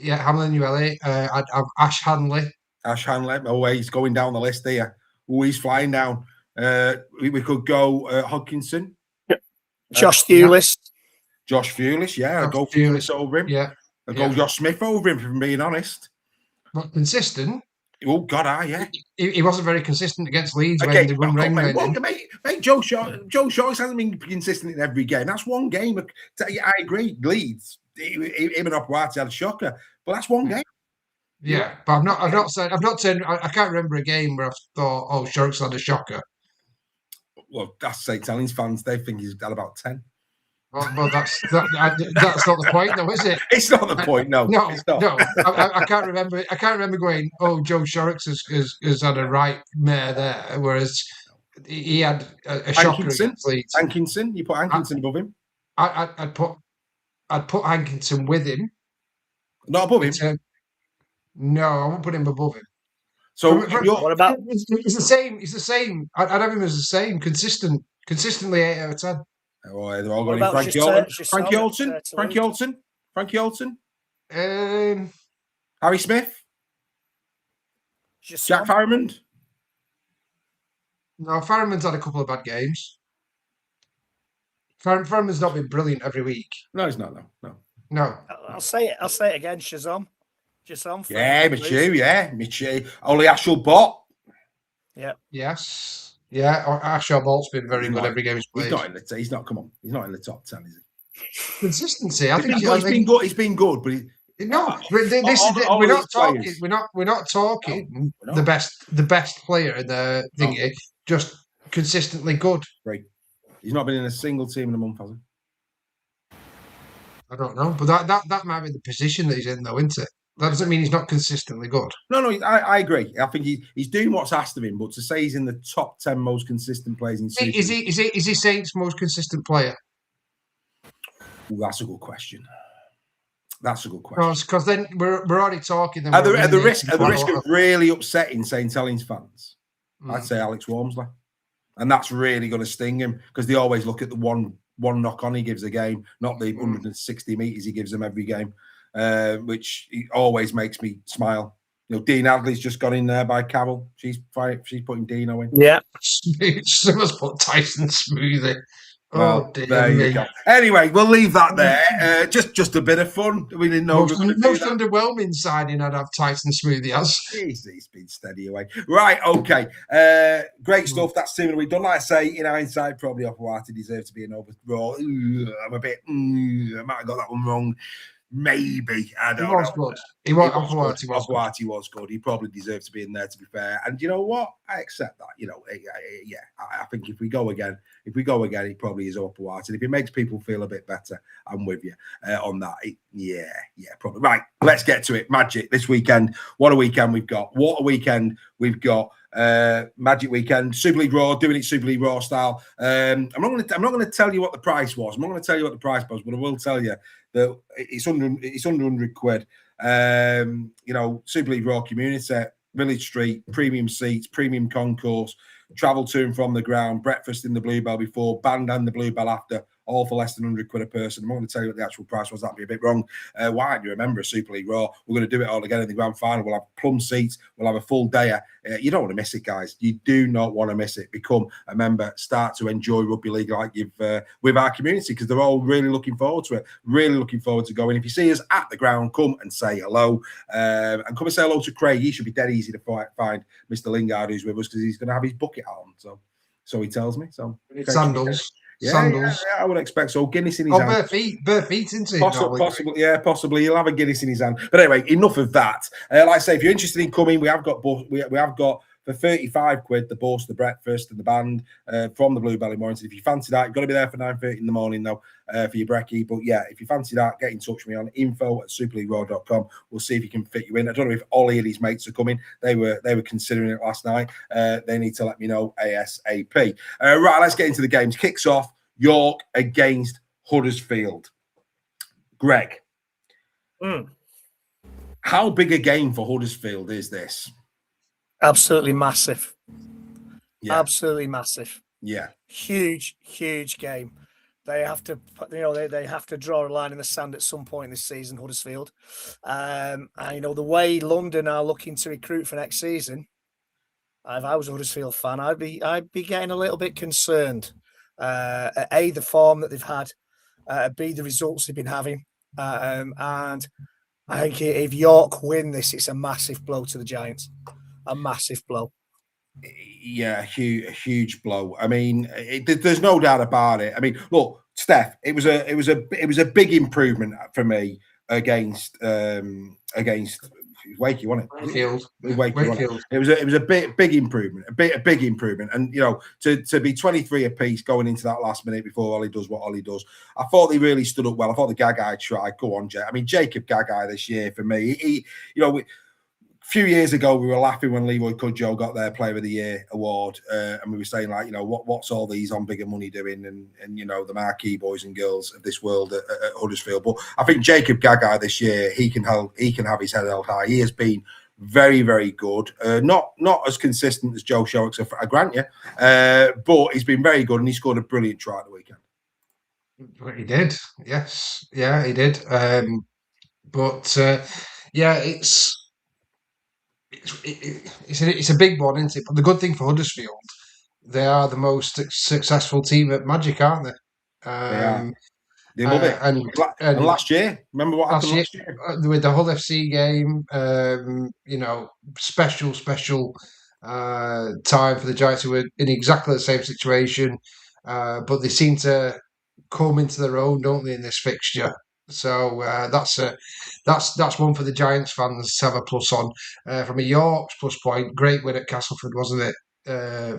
Hamlin Uele. I'd have Ash Hanley. Oh, he's going down the list here. Oh, he's flying down. We could go Hodkinson. Yep. Josh Thewlis. Josh Thewlis, yeah. I'll go Thewlis over him. Yeah. I'll go Josh Smith over him, if I'm being honest. But consistent. Oh, God, yeah. He wasn't very consistent against Leeds when they won mate, Joe Shorrocks hasn't been consistent in every game. That's one game. I agree. Leeds, him and Hopewati had a shocker, but that's one game. Yeah, but I've not said I can't remember a game where I thought, oh, Shorrocks had a shocker. Well, that's St Helens fans. They think he's got about 10. Well, that's not the point, though, is it? It's not the point. No, it's not. No. I can't remember. I can't remember going, oh, Joe Shorrocks has had a right mare there, whereas he had a shocker against Leeds. Hankinson, you put Hankinson above him. I'd put Hankinson with him. Not above him. No, I won't put him above him. So what about? He's the same. He's the same. I'd have him as the same. Consistently 8 out of 10. Oh, they're all What going in. about Frankie Olsen. Frankie Olsen. Harry Smith. Jack Farrimond. No, Farrimond's had a couple of bad games. Farrimond's not been brilliant every week. No, he's not. No. I'll say it again. Shazam. Yeah, Michu. Oli Ashel-Bott. Yeah. Yes. Yeah, Ashel-Bott's been very good every game he's played. He's not. Come on, he's not in the top 10, is he? Consistency. I think he's been good. He's been good, but we're not talking the best player in the thingy. Just consistently good. Right. He's not been in a single team in a month, has he? I don't know, but that might be the position that he's in, though, isn't it? That doesn't mean he's not consistently good. No, I agree. I think he's doing what's asked of him, but to say he's in the top 10 most consistent players in Super League, is he Saints' most consistent player? Ooh, that's a good question. Because then we're already talking. At the risk of really upsetting St Helens fans, I'd say Alex Walmsley, and that's really going to sting him because they always look at the one knock on he gives a game, not the 160 meters he gives them every game, which always makes me smile. You know, Dean Adley's just gone in there by Cavill. She's putting Dino in. Yeah, someone's put Tyson Smoothie. Well, there you go. Anyway, we'll leave that there. Just a bit of fun. We didn't know. Most underwhelming signing I'd have Tyson Smoothie as. He's been steady away. Right, okay. Great stuff. That's seemingly we've done. Like I say, in hindsight, probably Off-White deserved to be an overall. I'm a bit. I might have got that one wrong. Maybe. I don't know. Good. He was good. He probably deserved to be in there, to be fair. And you know what? I accept that. You know, I think if we go again, he probably is Off-White. And if it makes people feel a bit better, I'm with you on that. Probably. Right, let's get to it. Magic this weekend. What a weekend we've got. Magic weekend, Super League Raw, doing it Super League Raw style. I'm not going to tell you what the price was. I'm not going to tell you what the price was, but I will tell you that it's under £100. You know, Super League Raw community, Village Street, premium seats, premium concourse, travel to and from the ground, breakfast in the Bluebell before, band and the Bluebell after, all for less than £100 a person. I'm not going to tell you what the actual price was. That'd be a bit wrong. Why don't you remember a Super League Raw? We're going to do it all again in the grand final. We'll have plum seats. We'll have a full day. You don't want to miss it, guys. You do not want to miss it. Become a member. Start to enjoy rugby league like you've with our community because they're all really looking forward to it. Really looking forward to going. If you see us at the ground, come and say hello. And come and say hello to Craig. He should be dead easy to find Mr. Lingard who's with us because he's going to have his bucket on. So he tells me. So sandals. Sandals. Yeah, I would expect so. Guinness in his hand. Bare feet, isn't he? Possibly. He'll have a Guinness in his hand. But anyway, enough of that. Like I say, if you're interested in coming, we have got for £35 the bus, the breakfast, and the band from the Bluebell in Warrington. If you fancy that, you've got to be there for 9:30 in the morning though for your brekkie. But yeah, if you fancy that, get in touch with me on info@superleagueraw.com. We'll see if we can fit you in. I don't know if Ollie and his mates are coming. They were considering it last night. They need to let me know ASAP. Right, let's get into the games. Kicks off York against Huddersfield. Greg, how big a game for Huddersfield is this? Absolutely massive. Yeah. Absolutely massive. Yeah. Huge game. They have to, they have to draw a line in the sand at some point this season, Huddersfield. And the way London are looking to recruit for next season, if I was a Huddersfield fan, I'd be getting a little bit concerned. A, the form that they've had, B, the results they've been having, and I think if York win this, it's a massive blow to the Giants. A massive blow. Yeah, huge blow. I mean, there's no doubt about it. I mean, look, Steph, it was a big improvement for me against Wakey, wasn't it? Wakefield. It was a big improvement, a big improvement, and to be 23 apiece going into that last minute before Ollie does what Ollie does, I thought they really stood up well. I thought the Gagai tried. Go on, Jay. I mean, Jacob Gagai this year for me, a few years ago, we were laughing when Leroy Cudjoe got their Player of the Year award, and we were saying what's all these on bigger money doing, and the marquee boys and girls of this world at Huddersfield. But I think Jacob Gagai this year, he can have his head held high. He has been very, very good. Not as consistent as Joe Showix, I grant you, but he's been very good, and he scored a brilliant try at the weekend. Well, he did. Yes. Yeah, he did. But yeah, it's a big one, isn't it? But the good thing for Huddersfield, they are the most successful team at Magic, aren't they? They are. They love Uh, it. and And and last year, remember what last happened year last year? with the Hull FC game, special time for the Giants who were in exactly the same situation, but they seem to come into their own, don't they, in this fixture? So that's one for the Giants fans to have a plus on. From a York's plus point, great win at Castleford, wasn't it?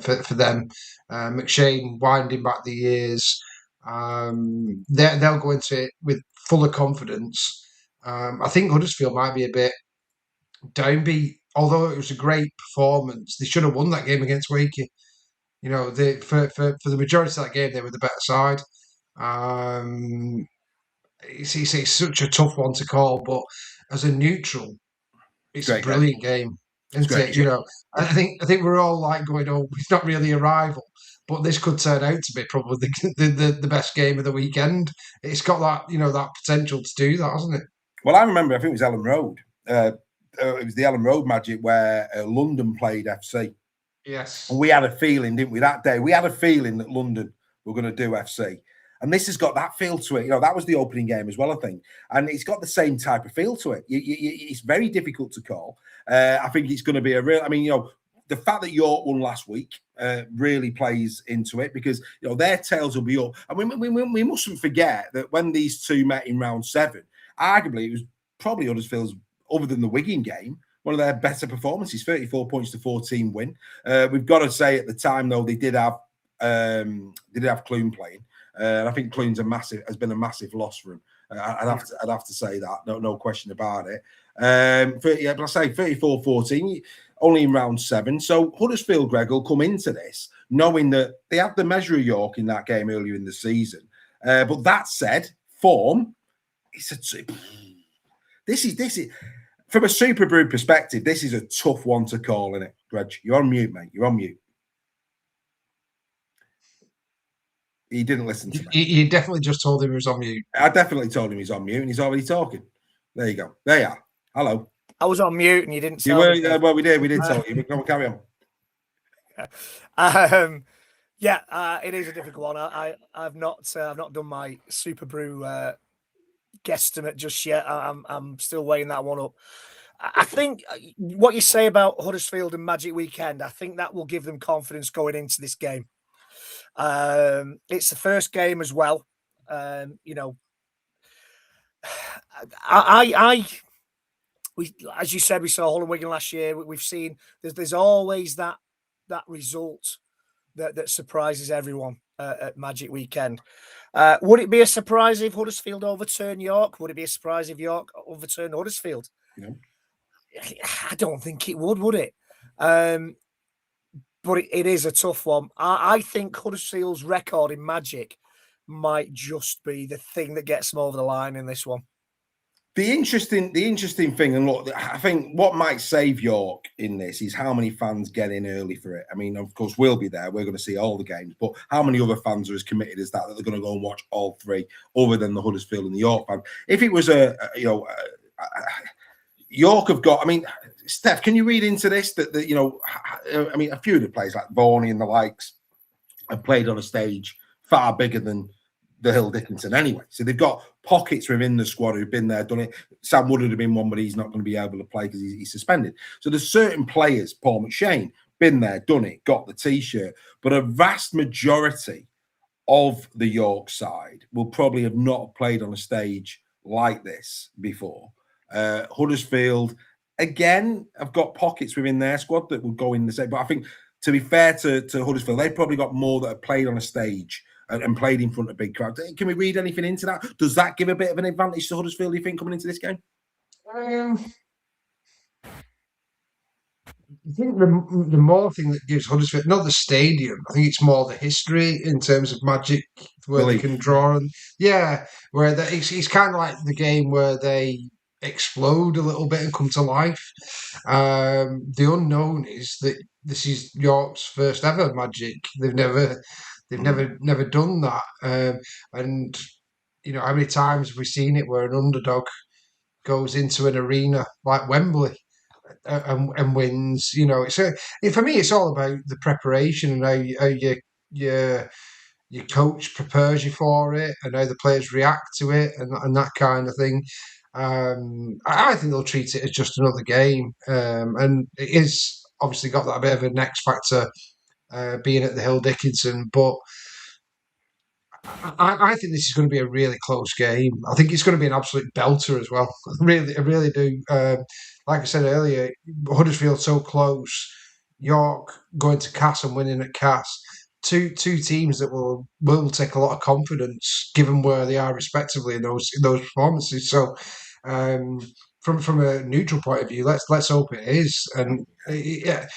For them, McShane winding back the years. They'll go into it with full of confidence. I think Huddersfield might be a bit downbeat, although it was a great performance. They should have won that game against Wakey. You know, for the majority of that game, they were the better side. Um, it's such a tough one to call, but as a neutral, it's a Great game. brilliant game, It's isn't great. it? You know, I think we're all like going, "Oh, it's not really a rival," but this could turn out to be probably the best game of the weekend. It's got that potential to do that, hasn't it? Well, I remember, I think it was Ellen Road. It was the Ellen Road Magic where London played FC. Yes. And we had a feeling, didn't we, that day? We had a feeling that London were going to do FC. And this has got that feel to it. You know, that was the opening game as well, I think. And it's got the same type of feel to it. It's very difficult to call. I think it's going to be a real, the fact that York won last week really plays into it because, their tails will be up. And we mustn't forget that when these two met in round 7, arguably it was probably Huddersfield's, other than the Wigan game, one of their better performances, 34 points to 14 win. We've got to say at the time, though, they did have Clune playing. And I think Clune's has been a massive loss for him. I'd have to say that, no question about it. But I say 34-14, only in round 7. So Huddersfield, Greg, will come into this knowing that they had the measure of York in that game earlier in the season. But that said, form, this is from a Super Brew perspective, this is a tough one to call, isn't it, Greg? You're on mute, mate. You're on mute. He didn't listen to me. You definitely just told him he was on mute. I definitely told him he's on mute and he's already talking. There you go. There you are. Hello. I was on mute and you didn't tell me. Well, we did tell you. Come on, carry on. It is a difficult one. I've not done my Super Brew guesstimate just yet. I'm still weighing that one up. I think what you say about Huddersfield and Magic Weekend, I think that will give them confidence going into this game. It's the first game as well. As you said, we saw Hull and Wigan last year. We've seen there's always that result that surprises everyone at Magic Weekend. Would it be a surprise if Huddersfield overturned York? Would it be a surprise if York overturned Huddersfield? No. I don't think it would it? But it is a tough one. I think Huddersfield's record in Magic might just be the thing that gets them over the line in this one. The interesting thing, and look, I think what might save York in this is how many fans get in early for it. I mean, of course, we'll be there. We're going to see all the games, but how many other fans are as committed as that they're going to go and watch all three, other than the Huddersfield and the York fan? If it was York have got. I mean, Steph, can you read into this that a few of the players like Varney and the likes have played on a stage far bigger than the Hill Dickinson anyway. So they've got pockets within the squad who've been there, done it. Sam Wood would have been one, but he's not going to be able to play because he's suspended. So there's certain players, Paul McShane, been there, done it, got the T-shirt. But a vast majority of the York side will probably have not played on a stage like this before. Huddersfield, again, have got pockets within their squad that will go in the same. But I think, to be fair to Huddersfield, they've probably got more that have played on a stage and played in front of big crowds. Can we read anything into that? Does that give a bit of an advantage to Huddersfield, do you think, coming into this game? I think the more thing that gives Huddersfield, not the stadium, I think it's more the history in terms of Magic, where they can draw. And where it's kind of like the game where they explode a little bit and come to life. The unknown is that this is York's first ever Magic. They've never They've never done that. And you know, how many times have we seen it where an underdog goes into an arena like Wembley and wins? You know, for me, it's all about the preparation and how your coach prepares you for it and how the players react to it and that kind of thing. I think they'll treat it as just another game, and it is obviously got that bit of an X factor being at the Hill Dickinson, but I think this is going to be a really close game. I think it's going to be an absolute belter as well. I really do. Like I said earlier, Huddersfield so close. York going to Cass and winning at Cass. Two teams that will take a lot of confidence given where they are respectively in those performances. So, from a neutral point of view, let's hope it is. And it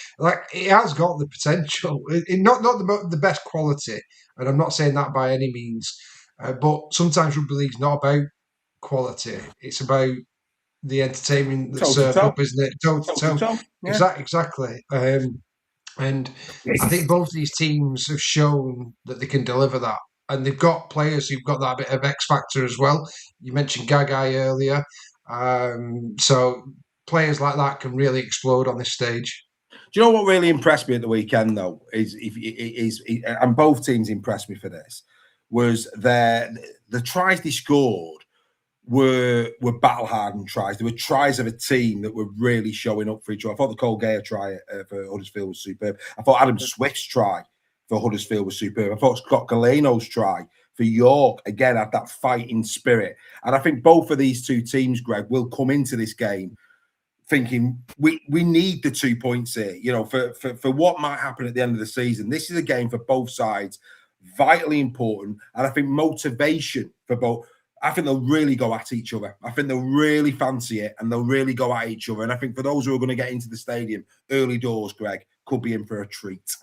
has got the potential. Not the best quality. And I'm not saying that by any means, but sometimes rugby league's not about quality. It's about the entertainment that's served up, isn't it? Toe to toe. Exactly. And I think both of these teams have shown that they can deliver that. And they've got players who've got that bit of X factor as well. You mentioned Gagai earlier. So players like that can really explode on this stage. Do you know what really impressed me at the weekend, though, is and both teams impressed me for this, was the tries they scored were battle-hardened tries. They were tries of a team that were really showing up for each other. I thought the Cole Gayer try for Huddersfield was superb. I thought Adam Swift's try for Huddersfield was superb. I thought Scott Galeno's try for York, again, had that fighting spirit. And I think both of these two teams, Greg, will come into this game thinking we need the 2 points here, you know, for what might happen at the end of the season. This is a game for both sides, vitally important. And I think motivation for both, I think they'll really go at each other. I think they'll really fancy it and they'll really go at each other. And I think for those who are going to get into the stadium early doors, Greg, could be in for a treat.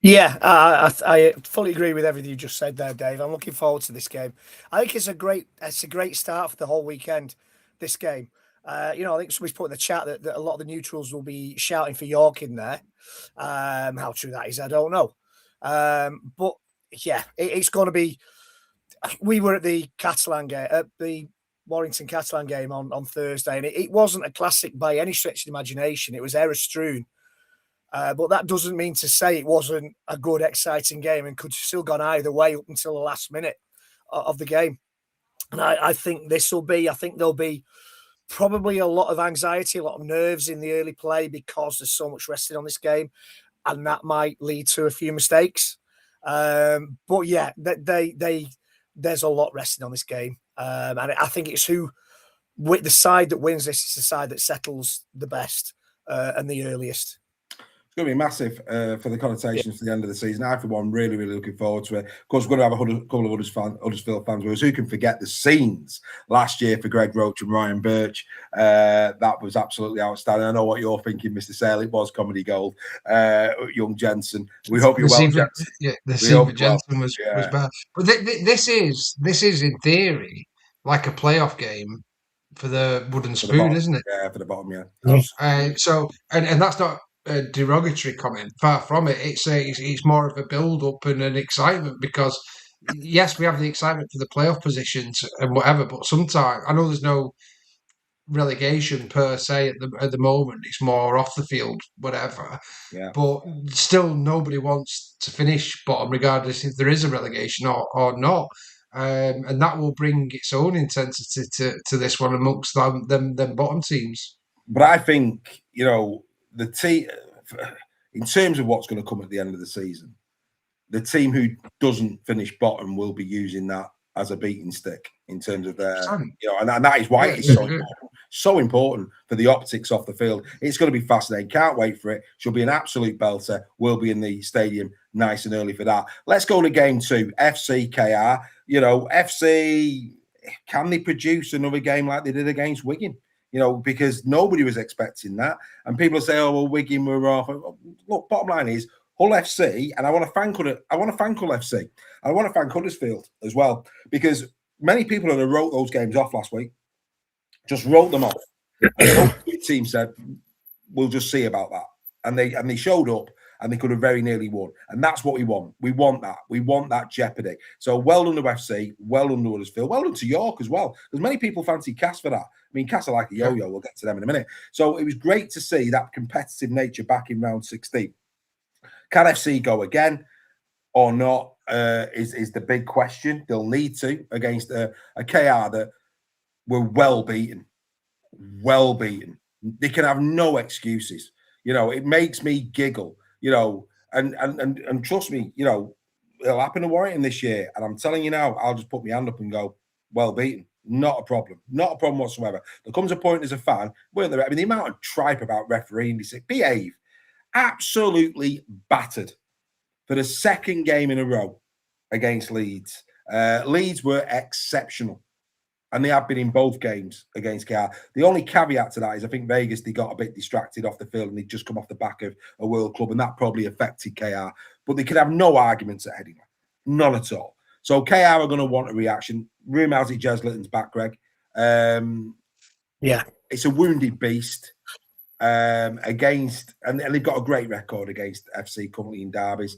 Yeah, I fully agree with everything you just said there, Dave. I'm looking forward to this game. I think it's a great start for the whole weekend, this game. You know, I think somebody's put in the chat that a lot of the neutrals will be shouting for York in there. How true that is, I don't know. But yeah, it's going to be. We were at the Catalan game, at the Warrington Catalan game on Thursday, and it wasn't a classic by any stretch of the imagination. It was error strewn. But that doesn't mean to say it wasn't a good, exciting game and could have still gone either way up until the last minute of the game. And I think there'll be probably a lot of anxiety, a lot of nerves in the early play because there's so much resting on this game, and that might lead to a few mistakes. But yeah, there's a lot resting on this game, and I think it's the side that wins this is the side that settles the best and the earliest. It's going to be massive for the connotations for the end of the season. I, for one, really, really looking forward to it. Of course, we're going to have a couple of Huddersfield fans with us. Who can forget the scenes last year for Greg Roach and Ryan Birch? That was absolutely outstanding. I know what you're thinking, Mr. Sale. It was comedy gold. Young Jensen. We hope you're well, Jensen. Yeah, the scene for Jensen was bad. But this is, in theory, like a playoff game for the wooden spoon, isn't it? Yeah, for the bottom, yeah. And that's not a derogatory comment. Far from it. It's more of a build-up and an excitement because, yes, we have the excitement for the playoff positions and whatever, but sometimes I know there's no relegation per se at the moment. It's more off the field, whatever. Yeah. But still, nobody wants to finish bottom, regardless if there is a relegation or not. And that will bring its own intensity to this one amongst them bottom teams. But I think, you know, the team, in terms of what's going to come at the end of the season, the team who doesn't finish bottom will be using that as a beating stick in terms of their, you know, and that is why it's so important for the optics off the field. It's going to be fascinating. Can't wait for it. She'll be an absolute belter. We'll be in the stadium nice and early for that. Let's go to game 2, FC KR. You know, FC, can they produce another game like they did against Wigan? You know, because nobody was expecting that. And people say, oh, well, Wigan were off. Look, bottom line is, Hull FC, and I want to thank Hull FC. I want to thank Huddersfield as well, because many people that wrote those games off last week just wrote them off. And the team said, we'll just see about that. And they showed up and they could have very nearly won. And that's what we want. We want that. We want that jeopardy. So well done to FC, well done to Huddersfield, well done to York as well, because many people fancy Cass for that. I mean, Cass are like a yo-yo. We'll get to them in a minute. So it was great to see that competitive nature back in round 16. Can FC go again or not is the big question. They'll need to against a KR that were well beaten. Well beaten. They can have no excuses. You know, it makes me giggle, you know, and trust me, you know, it'll happen to Warrington this year. And I'm telling you now, I'll just put my hand up and go, well beaten. Not a problem. Not a problem whatsoever. There comes a point as a fan, weren't there? I mean, the amount of tripe about refereeing, they say, behave. Absolutely battered for the second game in a row against Leeds. Leeds were exceptional. And they have been in both games against KR. The only caveat to that is I think Vegas, they got a bit distracted off the field and they'd just come off the back of a World Club, and that probably affected KR. But they could have no arguments at Headingley. None at all. So KR are going to want a reaction. Rumour has it Jez Litton's back, Greg. Yeah. It's a wounded beast against, and they've got a great record against FC currently in derbies.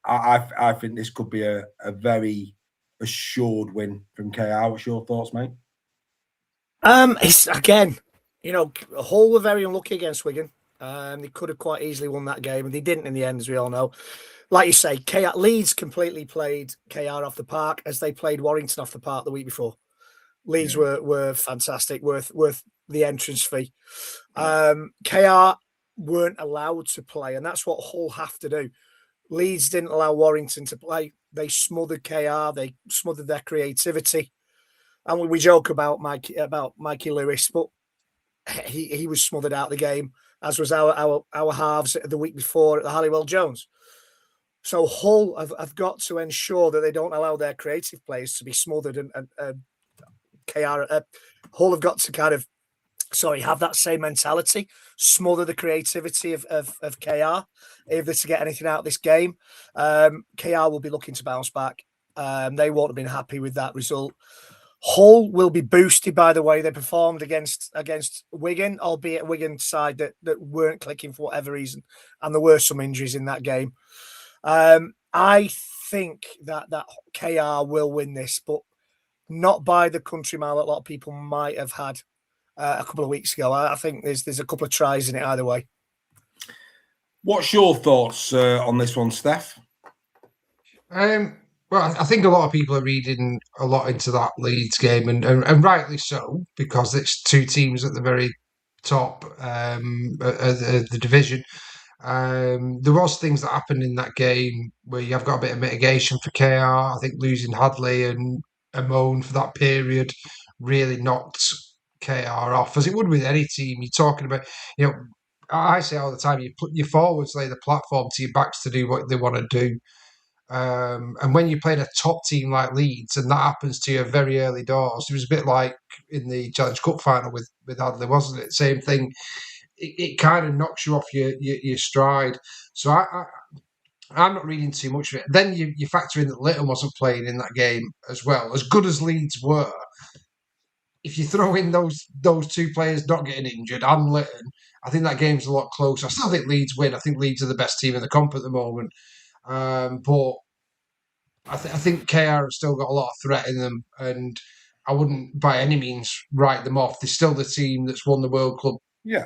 I think this could be a very assured win from KR. What's your thoughts, mate? It's again, you know, Hull were very unlucky against Wigan. They could have quite easily won that game, and they didn't in the end, as we all know. Like you say, Leeds completely played KR off the park as they played Warrington off the park the week before. Leeds were fantastic, worth the entrance fee. KR weren't allowed to play, and that's what Hull have to do. Leeds didn't allow Warrington to play. They smothered KR. They smothered their creativity. And we joke about Mikey Lewis, but he was smothered out of the game, as was our halves the week before at the Halliwell Jones. So Hull have got to ensure that they don't allow their creative players to be smothered, and Hull have got to kind of have that same mentality, smother the creativity of KR if they're to get anything out of this game. KR will be looking to bounce back. They won't have been happy with that result. Hull will be boosted by the way they performed against Wigan, albeit a Wigan side that weren't clicking for whatever reason, and there were some injuries in that game. I think that KR will win this, but not by the country mile that a lot of people might have had a couple of weeks ago. I think there's a couple of tries in it either way. What's your thoughts on this one, Steph? Well, I think a lot of people are reading a lot into that Leeds game, and rightly so, because it's two teams at the very top of the division. There was things that happened in that game where you have got a bit of mitigation for KR. I think losing Hadley and Amon for that period really knocked KR off, as it would with any team. You're talking about, you know, I say all the time, you put your forwards lay the platform to your backs to do what they want to do. And when you played a top team like Leeds, and that happens to you very early doors, it was a bit like in the Challenge Cup final with Hadley, wasn't it? Same thing. It kind of knocks you off your stride. So I'm not reading too much of it. Then you factor in that Litton wasn't playing in that game as well. As good as Leeds were, if you throw in those two players not getting injured and Litton, I think that game's a lot closer. I still think Leeds win. I think Leeds are the best team in the comp at the moment. But I think KR have still got a lot of threat in them, and I wouldn't by any means write them off. They're still the team that's won the World Club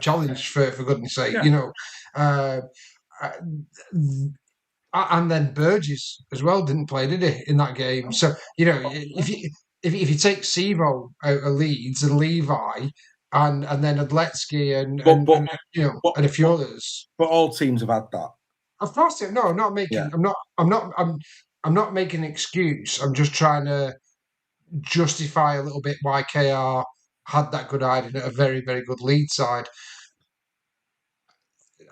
Challenge, for goodness sake. You know. And then Burgess as well didn't play, did he, in that game? So, you know, if you take Sevo out of Leeds and Levi and then Adletsky and a few others, but all teams have had that. Of course, no, I'm not making. Yeah. I'm not making an excuse. I'm just trying to justify a little bit why KR had that good idea at a very, very good lead side.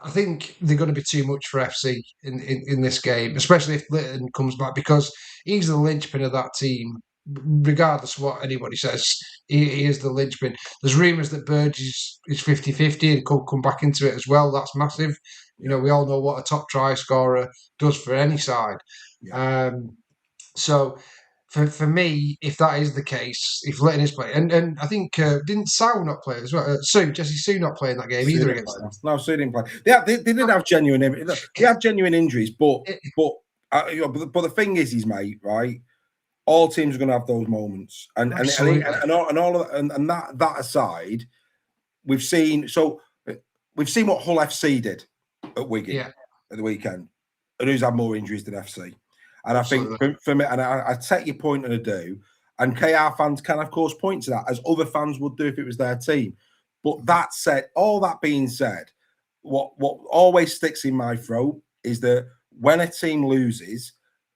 I think they're going to be too much for FC in this game, especially if Litton comes back, because he's the linchpin of that team. Regardless of what anybody says, he is the linchpin. There's rumours that Burgess is 50-50 and could come back into it as well. That's massive. You know, we all know what a top try scorer does for any side. Yeah. So for me, if that is the case, if letting us play, and I think didn't Sal not play as well? Jesse Sue not play in that game either against them. No, Sue didn't play. They did have genuine injuries, but the thing is, mate, right? All teams are going to have those moments, and that aside, we've seen what Hull FC did at Wigan at the weekend, and who's had more injuries than FC. And absolutely. I think for me, and I take your point and I do, and KR fans can of course point to that as other fans would do if it was their team. But that said, all that being said, what always sticks in my throat is that when a team loses,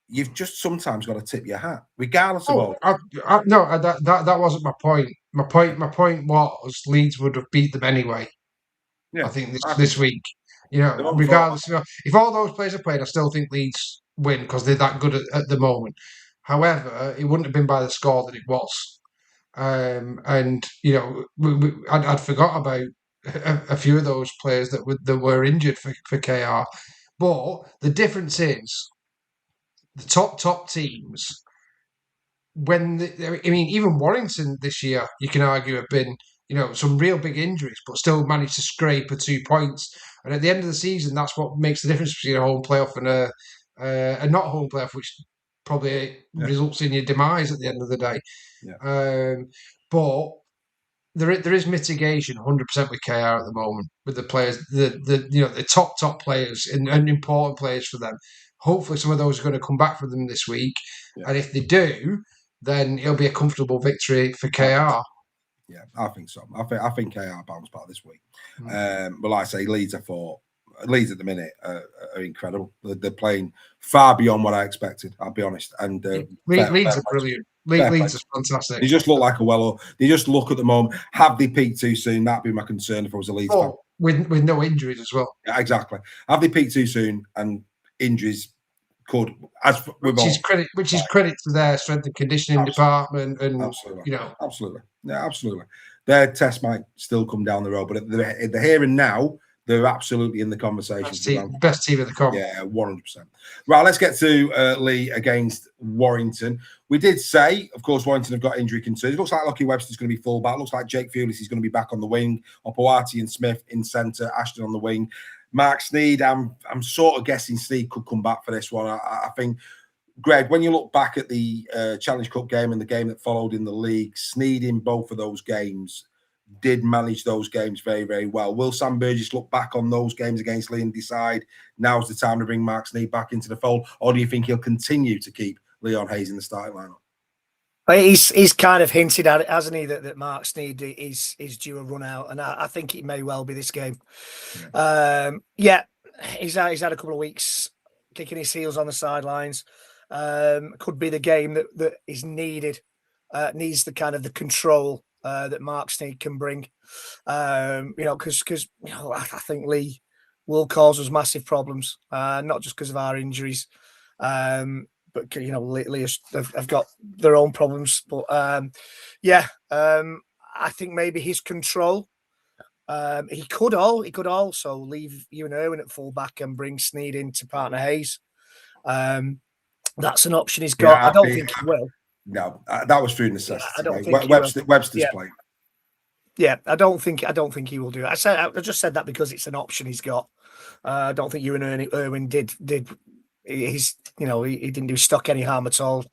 you've just sometimes got to tip your hat, regardless of all. That wasn't my point. My point was Leeds would have beat them anyway. Yeah, I think this week, regardless of if all those players are played, I still think Leeds win because they're that good at the moment. However, it wouldn't have been by the score that it was. I'd forgot about a few of those players that were injured for KR. But the difference is the top teams. Even Warrington this year, you can argue have been some real big injuries, but still managed to scrape 2 points. And at the end of the season, that's what makes the difference between a home playoff and a not home playoff, which probably results in your demise at the end of the day. Yeah. But there is mitigation 100% with KR at the moment with the players, the top players and important players for them. Hopefully, some of those are going to come back for them this week, and if they do, then it'll be a comfortable victory for KR. Yeah, I think so. I think KR bounce back this week. But like I say, Leeds at the minute are incredible. They're playing far beyond what I expected. I'll be honest. And Leeds are brilliant. Leeds are fantastic. They just look like they just look at the moment. Have they peaked too soon? That'd be my concern if I was a Leeds fan. With no injuries as well. Yeah, exactly. Have they peaked too soon? And injuries could, which is credit to their strength and conditioning department, and absolutely. Their test might still come down the road, but at the here and now, they're absolutely in the conversation. Best team of the comp. Yeah, 100%. Right, let's get to Leigh against Warrington. We did say, of course, Warrington have got injury concerns. It looks like Lockie Webster's going to be full back. Looks like Jake Fulis is going to be back on the wing. Opawati and Smith in centre. Ashton on the wing. Mark Sneed, I'm sort of guessing Sneed could come back for this one. I think, Greg, when you look back at the Challenge Cup game and the game that followed in the league, Sneed in both of those games did manage those games very, very well. Will Sam Burgess look back on those games against Leigh and decide now's the time to bring Mark Sneed back into the fold? Or do you think he'll continue to keep Leon Hayes in the starting lineup? He's kind of hinted at it, hasn't he, that Mark Sneed is due a run out, and I think it may well be this game. He's had a couple of weeks kicking his heels on the sidelines. Could be the game that is needed. Needs the kind of the control that Mark Sneed can bring. Because I think Leigh will cause us massive problems, not just because of our injuries. But Leigh have got their own problems. But I think maybe his control. He could also leave Ewan Irwin at full back and bring Sneed into partner Hayes. That's an option he's got. I don't think he will. No, that was through necessity. I don't think Webster's playing. Yeah, I don't think he will do it. I just said that because it's an option he's got. I don't think Ewan Irwin did. He didn't do Stock any harm at all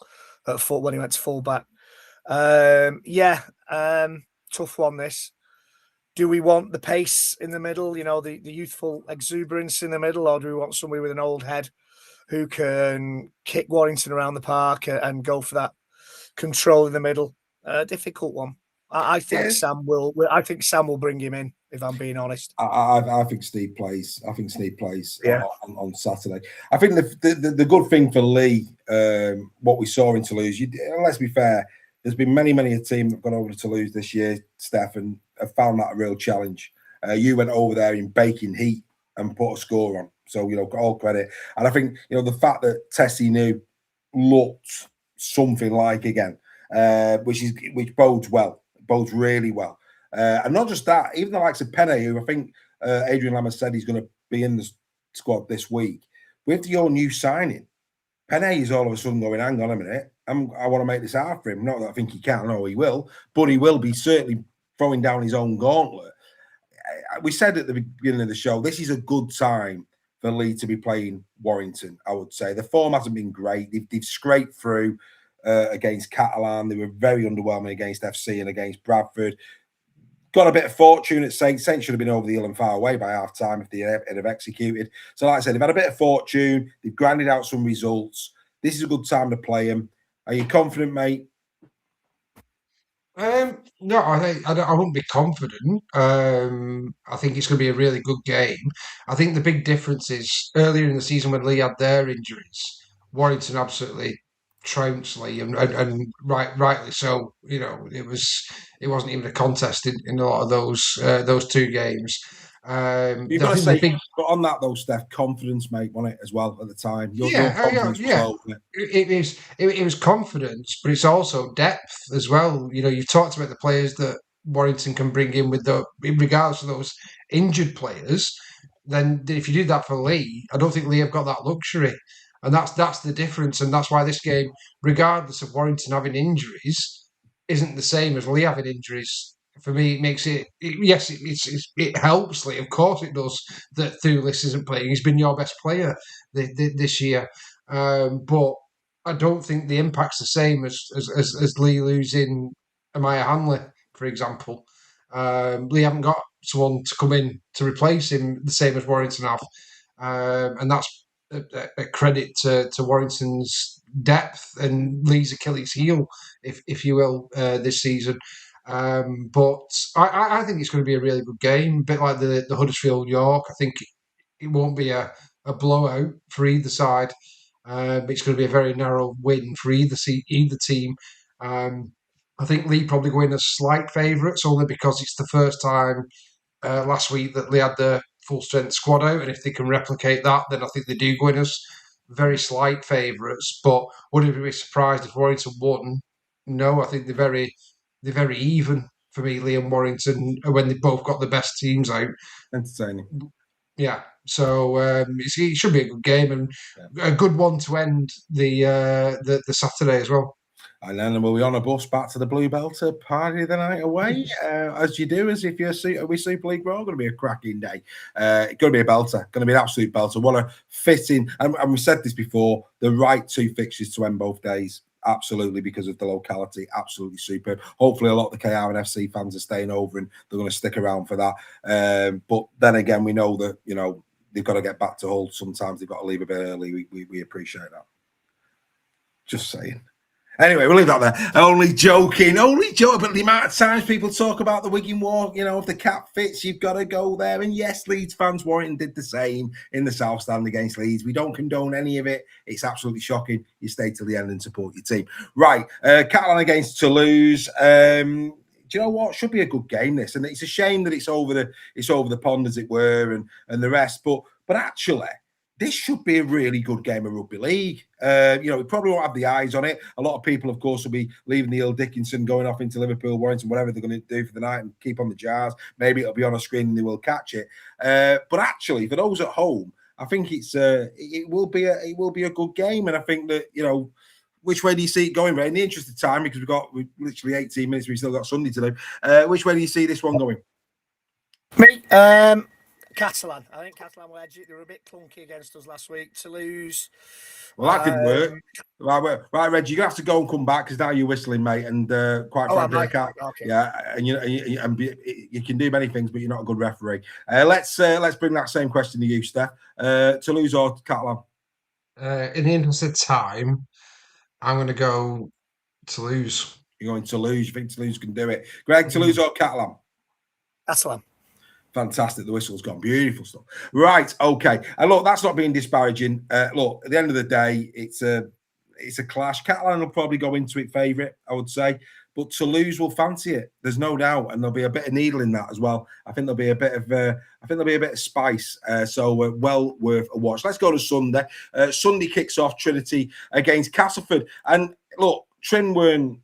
at foot when he went to full back. Tough one this. Do we want the pace in the middle, the youthful exuberance in the middle, or do we want somebody with an old head who can kick Warrington around the park and go for that control in the middle? Difficult one. I think Sam will. I think Sam will bring him in. If I'm being honest, I think Steve plays. On Saturday. I think the good thing for Leigh, what we saw in Toulouse. Let's be fair. There's been many a team that have gone over to Toulouse this year, Steph, and have found that a real challenge. You went over there in baking heat and put a score on. So all credit. And I think the fact that Tessie New looked something like again, which bodes well. Bodes really well. And not just that, even the likes of Penne, who I think Adrian Lammer said he's going to be in the squad this week. With your new signing, Penne is all of a sudden going, hang on a minute, I want to make this hard for him. Not that I think he can, no, he will, but he will be certainly throwing down his own gauntlet. We said at the beginning of the show, this is a good time for Leigh to be playing Warrington, I would say. The form hasn't been great. They've scraped through against Catalan. They were very underwhelming against FC and against Bradford. Got a bit of fortune at Saints. Saints should have been over the hill and far away by half time if they had have executed. So, like I said, they've had a bit of fortune. They've grinded out some results. This is a good time to play them. Are you confident, mate? No, I wouldn't be confident. I think it's going to be a really good game. I think the big difference is earlier in the season when Leigh had their injuries, Warrington absolutely trounced Leigh, and rightly so. You know, it wasn't even a contest in a lot of those two games. You've got to say, but on that though, Steph, confidence, mate, wasn't it as well at the time? Your confidence was low, wasn't it? It was confidence, but it's also depth as well. You know, you've talked about the players that Warrington can bring in regardless of those injured players. Then if you do that for Leigh, I don't think Leigh have got that luxury, and that's the difference, and that's why this game, regardless of Warrington having injuries, isn't the same as Leigh having injuries. For me, it makes it helps Leigh, of course it does, that Toulouse isn't playing. He's been your best player this year, but I don't think the impact's the same as Leigh losing Amaya Hanley, for example. Leigh haven't got someone to come in to replace him the same as Warrington have, and that's a credit to Warrington's depth and Leigh's Achilles heel, if you will, this season. But I think it's going to be a really good game, a bit like the Huddersfield York. I think it won't be a blowout for either side, but it's going to be a very narrow win for either team. I think Leigh probably go in as slight favourites, only because it's the first time last week that Leigh had the full strength squad out, and if they can replicate that, then I think they do go in as very slight favourites. But would you be surprised if Warrington won? No, I think they're very even for me, Leigh and Warrington, when they both got the best teams out. Entertaining. Yeah, so it should be a good game and a good one to end the Saturday as well. And then we'll be on a bus back to the Blue Bell to party the night away, as you do, as if you're Super League Raw. Going to be a cracking day. It's going to be a belter. Going to be an absolute belter. What a fitting, and we said this before, the right two fixtures to end both days. Absolutely, because of the locality, absolutely superb. Hopefully, a lot of the KR and FC fans are staying over and they're going to stick around for that. But then again, we know that they've got to get back to Hull. Sometimes they've got to leave a bit early. We appreciate that. Just saying. Anyway, we'll leave that there. Only joking. But the amount of times people talk about the Wigan Walk, if the cap fits, you've got to go there. And yes, Leeds fans, Warrington did the same in the South Stand against Leeds. We don't condone any of it. It's absolutely shocking. You stay till the end and support your team. Right, Catalan against Toulouse. Do you know what? Should be a good game, this. And it's a shame that it's over the pond, as it were, and the rest. But actually, this should be a really good game of rugby league. We probably won't have the eyes on it. A lot of people, of course, will be leaving the Earl Dickinson, going off into Liverpool, Warrington, whatever they're going to do for the night, and keep on the jars. Maybe it'll be on a screen and they will catch it. But actually, for those at home, I think it will be a good game. And I think that which way do you see it going, Ray? In the interest of time, because we've literally 18 minutes, we've still got Sunday to do. Which way do you see this one going? Me, Catalan. I think Catalan will edge it. They were a bit clunky against us last week. Toulouse. Well, that didn't work. Right, Reg, you're going to have to go and come back because now you're whistling, mate. And quite frankly, I can't. Okay. Yeah, and you can do many things, but you're not a good referee. Let's bring that same question to you, Steph. Toulouse or Catalan? In the interest of time, I'm going to go Toulouse. You're going Toulouse. You think Toulouse can do it? Greg, Toulouse or Catalan? Catalan. Fantastic. The whistle's gone. Beautiful stuff. Right. Okay. And look, that's not being disparaging. Look, at the end of the day, it's a clash. Catalan will probably go into it favourite, I would say. But Toulouse will fancy it. There's no doubt. And there'll be a bit of needle in that as well. I think there'll be a bit of spice. So well worth a watch. Let's go to Sunday. Sunday kicks off Trinity against Castleford. And look, Trim were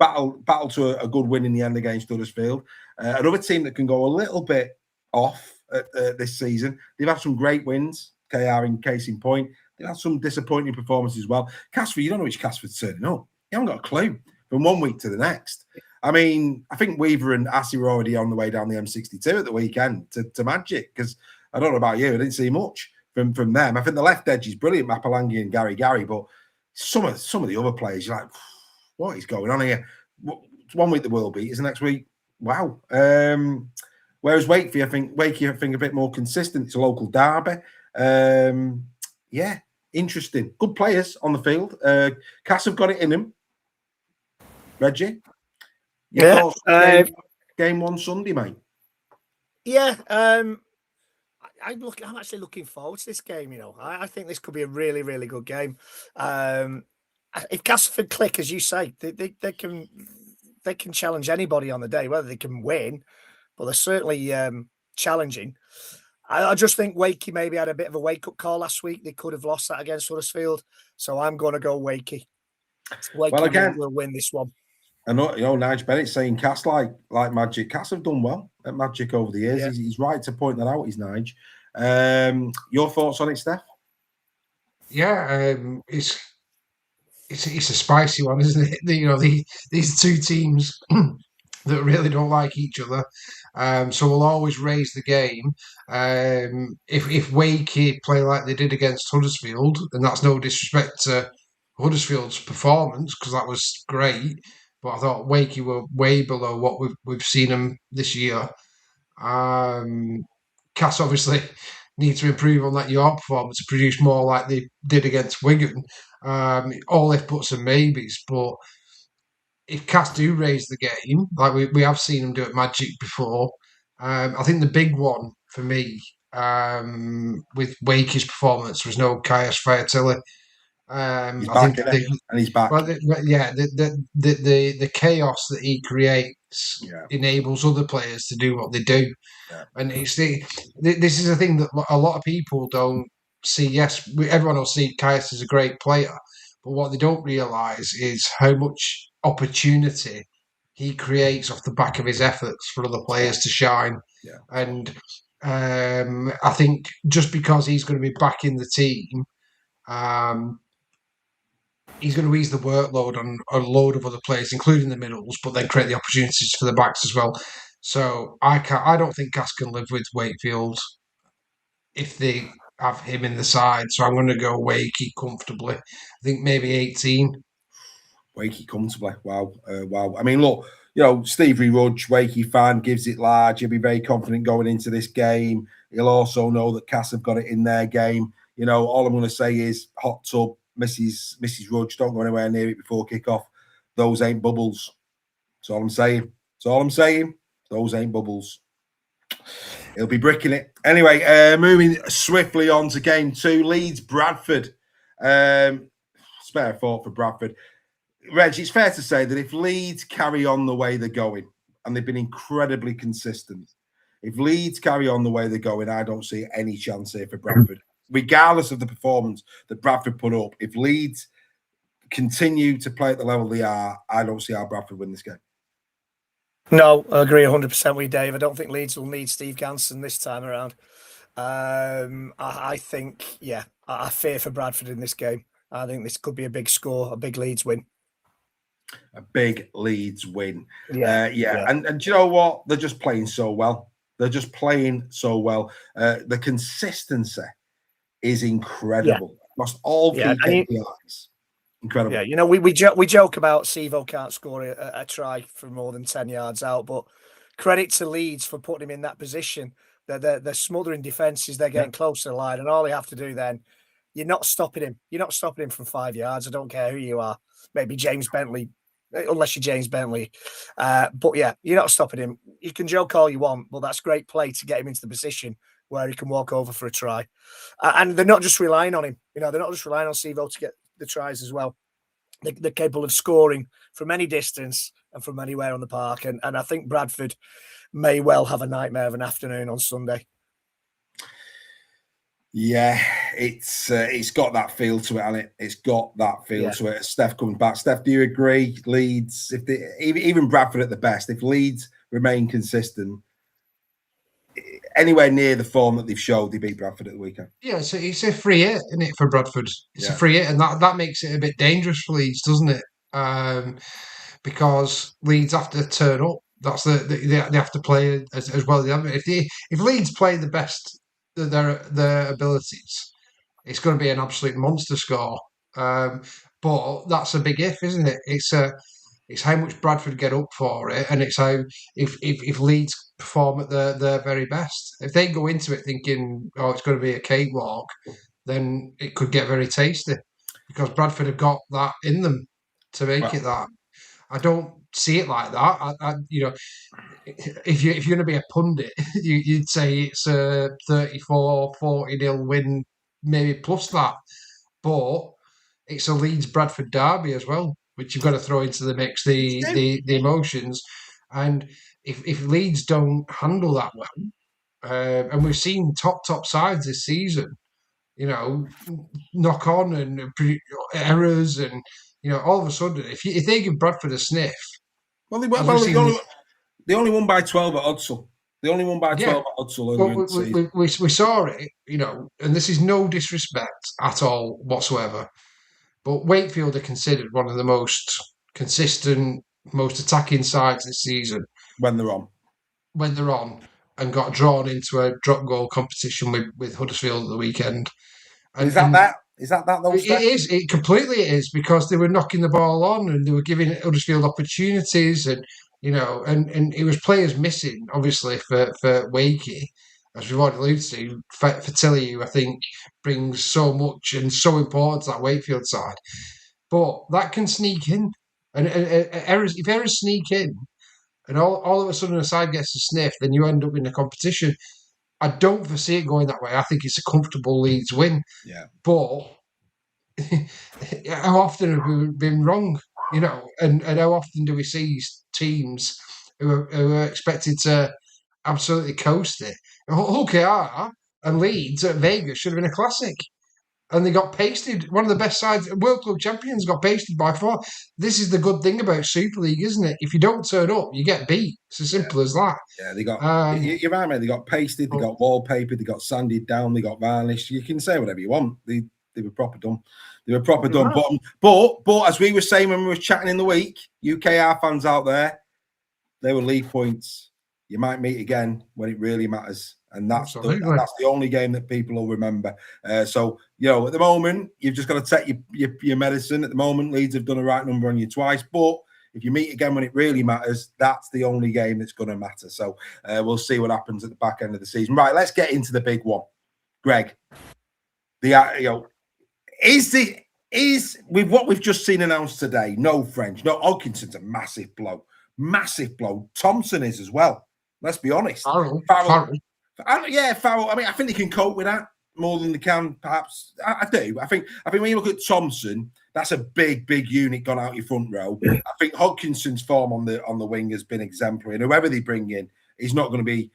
battle to a good win in the end against Huddersfield. Another team that can go a little bit off this season. They've had some great wins. KR in case in point. They had some disappointing performances as well. Castleford, you don't know which Castleford's turning up. You haven't got a clue from one week to the next. I mean, I think Weaver and Assey were already on the way down the M62 at the weekend to Magic, because I don't know about you, I didn't see much from them. I think the left edge is brilliant, Mapalangi and Gary, but some of the other players, you're like, what is going on here? One week the world beat is the next week. Wow. Whereas Wakey, I think a bit more consistent. It's a local derby. Yeah, interesting. Good players on the field. Cass have got it in them. Reggie, your thoughts? Game one Sunday, mate. Yeah, I'm actually looking forward to this game. You know, I think this could be a really, really good game. If Castleford click, as you say, they can challenge anybody on the day. Whether they can win, but they're certainly challenging. I just think Wakey maybe had a bit of a wake-up call last week. They could have lost that against Huddersfield. So I'm going to go Wakey. Wakey will win this one. I know, Nigel Bennett saying Cass like Magic. Cass have done well at Magic over the years. Yeah. He's right to point that out. He's Nige. Your thoughts on it, Steph? Yeah, it's a spicy one, isn't it? You know, these two teams that really don't like each other. So we'll always raise the game. If Wakey play like they did against Huddersfield, and that's no disrespect to Huddersfield's performance, because that was great, but I thought Wakey were way below what we've seen them this year. Cass obviously need to improve on that York performance to produce more like they did against Wigan. All if buts and maybes, but if Cass do raise the game, like we have seen them do at Magic before, I think the big one for me with Wakey's performance was no Caius Fayatilli. He's back. Well, the chaos that he creates enables other players to do what they do, and it's this is a thing that a lot of people don't see. Yes, everyone will see Caius as a great player, but what they don't realise is how much opportunity he creates off the back of his efforts for other players to shine. Yeah. And I think just because he's going to be back in the team, he's going to ease the workload on a load of other players, including the middles, but then create the opportunities for the backs as well. So I don't think Cass can live with Wakefield if they have him in the side. So I'm going to go Wakey comfortably. I think maybe 18. Wakey comfortably. Wow. Wow. I mean, look, you know, Stevie Rudge, Wakey fan, gives it large. He'll be very confident going into this game. He'll also know that Cass have got it in their game. You know, all I'm going to say is hot tub, Mrs. Rudge, don't go anywhere near it before kickoff. Those ain't bubbles. That's all I'm saying. Those ain't bubbles. He'll be bricking it. Anyway, moving swiftly on to game 2, Leeds Bradford. Spare thought for Bradford. Reg, it's fair to say that if Leeds carry on the way they're going, and they've been incredibly consistent, if Leeds carry on the way they're going, I don't see any chance here for Bradford. Regardless of the performance that Bradford put up, if Leeds continue to play at the level they are, I don't see how Bradford win this game. No, I agree 100% with Dave. I don't think Leeds will need Steve Ganson this time around. I think, I fear for Bradford in this game. I think this could be a big score, a big Leeds win. A big Leeds win. Yeah. And do you know what? They're just playing so well. The consistency is incredible. Across all three KPIs. Incredible. Yeah, you know, we joke about Sevo can't score a try from more than 10 yards out, but credit to Leeds for putting him in that position. They're smothering defences, they're getting close to the line, and all they have to do then, you're not stopping him. You're not stopping him from 5 yards. I don't care who you are. Maybe James Bentley, unless you're James Bentley. But yeah, you're not stopping him. You can joke all you want, but that's great play to get him into the position where he can walk over for a try. And they're not just relying on him. You know, they're not just relying on Sevo to get the tries as well. They're capable of scoring from any distance and from anywhere on the park. And I think Bradford may well have a nightmare of an afternoon on Sunday. Yeah, it's got that feel to it, hasn't it? It's got that feel to it. Steph comes back. Steph, do you agree? Leeds, even Bradford at the best, if Leeds remain consistent, anywhere near the form that they've showed, they beat Bradford at the weekend. Yeah, so it's a free hit, isn't it, for Bradford? It's a Yeah. free hit, and that makes it a bit dangerous for Leeds, doesn't it? Because Leeds have to turn up. That's they have to play as well. If Leeds play the best of their abilities, it's going to be an absolute monster score. But that's a big if, isn't it? It's how much Bradford get up for it, and it's how if Leeds perform at their very best. If they go into it thinking, oh, it's going to be a cakewalk, then it could get very tasty because Bradford have got that in them to make it that. I don't see it like that. If you're going to be a pundit, you'd say it's a 34-40 win, maybe plus that. But it's a Leeds-Bradford derby as well, which you've got to throw into the mix, the emotions. And if Leeds don't handle that well, and we've seen top sides this season, knock on and errors and, all of a sudden, if they give Bradford a sniff. Well, they only won by 12 at Hudsall. They only won by 12 at Hudsall. We saw it, and this is no disrespect at all whatsoever. But Wakefield are considered one of the most consistent, most attacking sides this season. When they're on. And got drawn into a drop goal competition with Huddersfield at the weekend. And Is that though? It is. It completely is, because they were knocking the ball on and they were giving Huddersfield opportunities, and and it was players missing, obviously, for Wakey, as we've already alluded to. Fertility, who I think brings so much and so important to that Wakefield side, but that can sneak in, and if errors sneak in, and all of a sudden a side gets a sniff, then you end up in a competition. I don't foresee it going that way. I think it's a comfortable Leeds win. Yeah. But how often have we been wrong? And how often do we see teams who are expected to absolutely coast it? OKR and Leeds at Vegas should have been a classic. And they got pasted. One of the best sides, World Club champions, got pasted by 4. This is the good thing about Super League, isn't it? If you don't turn up, you get beat. It's as simple as that. Yeah, they got. You're right, mate. They got pasted. They got wallpapered. They got sanded down. They got varnished. You can say whatever you want. They were proper done. They were proper done. But as we were saying when we were chatting in the week, UKR fans out there, they were league points. You might meet again when it really matters. And that's the only game that people will remember. So, at the moment, you've just got to take your medicine. At the moment, Leeds have done a right number on you twice. But if you meet again when it really matters, that's the only game that's going to matter. So we'll see what happens at the back end of the season. Right, let's get into the big one. Greg, is with what we've just seen announced today, no French, no Hodkinson's a massive blow. Massive blow. Thompson is as well. Let's be honest. Farrell. Yeah, Farrell. I mean, I think they can cope with that more than they can, perhaps. I do. I think when you look at Thompson, that's a big unit gone out your front row. I think Hodkinson's form on the wing has been exemplary, and whoever they bring in is not going to be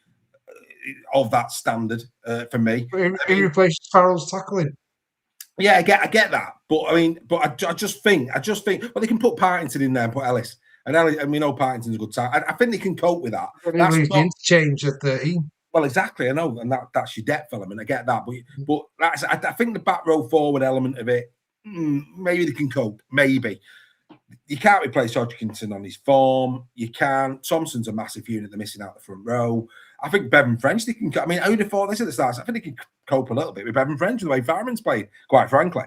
of that standard for me. He replaced Farrell's tackling. Yeah, I get that, but I just think well, they can put Partington in there and put Ellis, and we know Partington's a good time. I think they can cope with that. That's not interchange at 13. Well, exactly, I know, and that's your depth element. I get that, but I think the back row forward element of it, maybe they can cope. Maybe you can't replace Hodgkinson on his form. You can't. Thompson's a massive unit. They're missing out the front row. I think Bevan French, they can. I mean, I would have thought this at the start. I think they can cope a little bit with Bevan French the way Farman's played, quite frankly.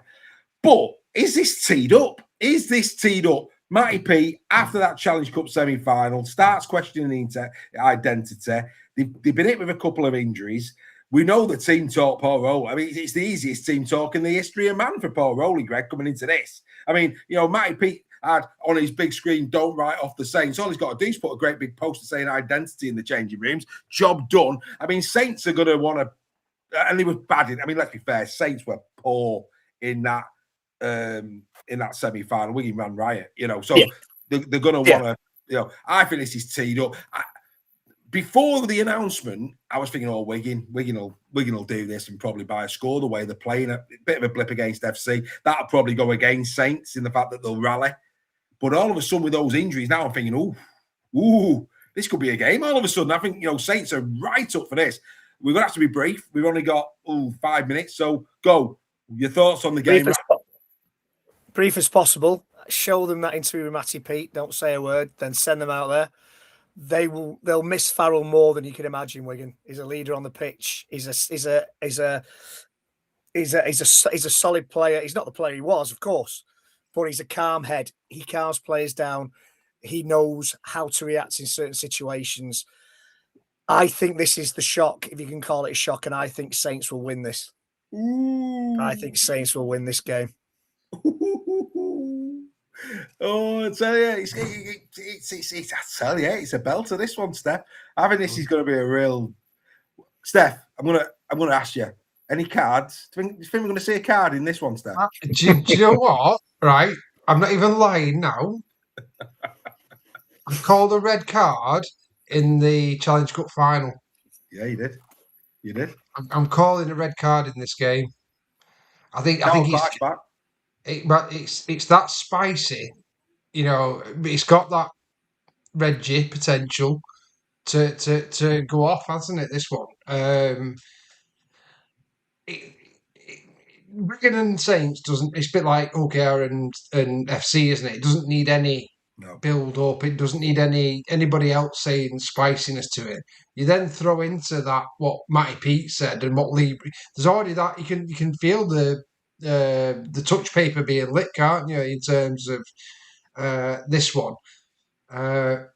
But is this teed up? Matty P, after that Challenge Cup semi-final, starts questioning the identity. They've been hit with a couple of injuries. We know the team talk Paul Rowley. I mean, it's the easiest team talk in the history of man for Paul Rowley, Greg, coming into this. I mean, Matty P had on his big screen, don't write off the Saints. All he's got to do is put a great big poster saying identity in the changing rooms. Job done. I mean, Saints are going to want to, and they were bad in, I mean, let's be fair, Saints were poor in that semi-final. Wigan ran riot, so they're going to want to, I think this is teed up. Before the announcement, I was thinking, Wigan will do this and probably buy a score the way they're playing. A bit of a blip against FC. That'll probably go against Saints in the fact that they'll rally. But all of a sudden, with those injuries, now I'm thinking, this could be a game all of a sudden. I think, Saints are right up for this. We're going to have to be brief. We've only got 5 minutes, so go. Your thoughts on the game? Brief as possible. Show them that interview with Matty Pete. Don't say a word. Then send them out there. They'll miss Farrell more than you can imagine. Wigan. He's a leader on the pitch. He's a solid player. He's not the player he was, of course, but he's a calm head. He calms players down. He knows how to react in certain situations. I think this is the shock, if you can call it a shock, and I think Saints will win this. Ooh. I think Saints will win this game. I tell you, it's a belter, this one, Steph. I think this is going to be a real. Steph, I'm gonna ask you, any cards? Do you think we're going to see a card in this one, Steph? Do you know what? Right, I'm not even lying now. I called a red card in the Challenge Cup final. Yeah, you did. I'm calling a red card in this game. I think it's that spicy. It's got that red G potential to go off, hasn't it? This one. Wigan and Saints doesn't. It's a bit like OKR and FC, isn't it? It doesn't need any build up. It doesn't need anybody else saying spiciness to it. You then throw into that what Matty Pete said and what Lee. There's already that you can feel the touch paper being lit, can't you? In terms of this one, adding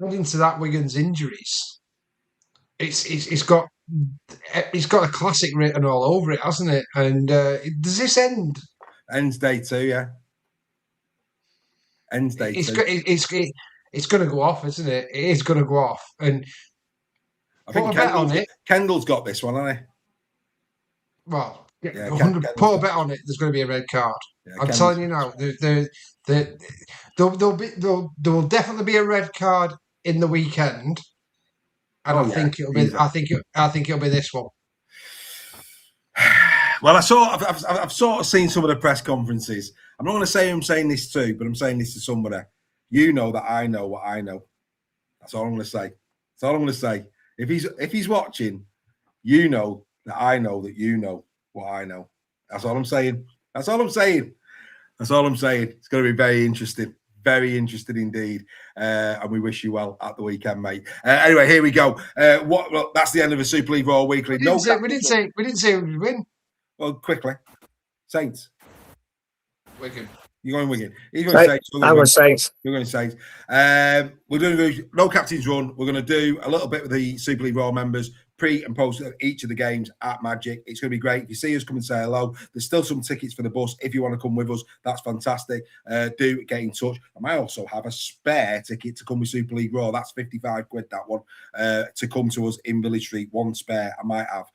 to that Wigan's injuries, it's got a classic written all over it, hasn't it? And does this end? Ends day 2, yeah. Ends day 2. It's going to go off, isn't it? It is going to go off, and I think Kendall's got this one, hasn't he? Well, put a bet on it. There's going to be a red card. Yeah, I'm telling you now. There will definitely be a red card in the weekend, and I think it'll be. I think it'll be this one. Well, I've sort of seen some of the press conferences. I'm not going to say I'm saying this too, but I'm saying this to somebody. You know that I know what I know. That's all I'm going to say. That's all I'm going to say. If he's watching, you know that I know that you know what I know. That's all I'm saying. That's all I'm saying. That's all I'm saying. It's going to be very interesting. Very interesting indeed. And we wish you well at the weekend, mate. Anyway, here we go. That's the end of the Super League Raw Weekly. We didn't say we would win. Well, quickly. Saints. Wigan. You're going Wigan. He's going Saints. I'm going Saints. You're going Saints. We're going to do no captain's run. We're going to do a little bit with the Super League Raw members, pre and post each of the games at Magic. It's going to be great. If you see us, come and say hello. There's still some tickets for the bus. If you want to come with us, that's fantastic. Do get in touch. I might also have a spare ticket to come with Super League Raw. That's 55 quid, that one, to come to us in Village Street. One spare I might have.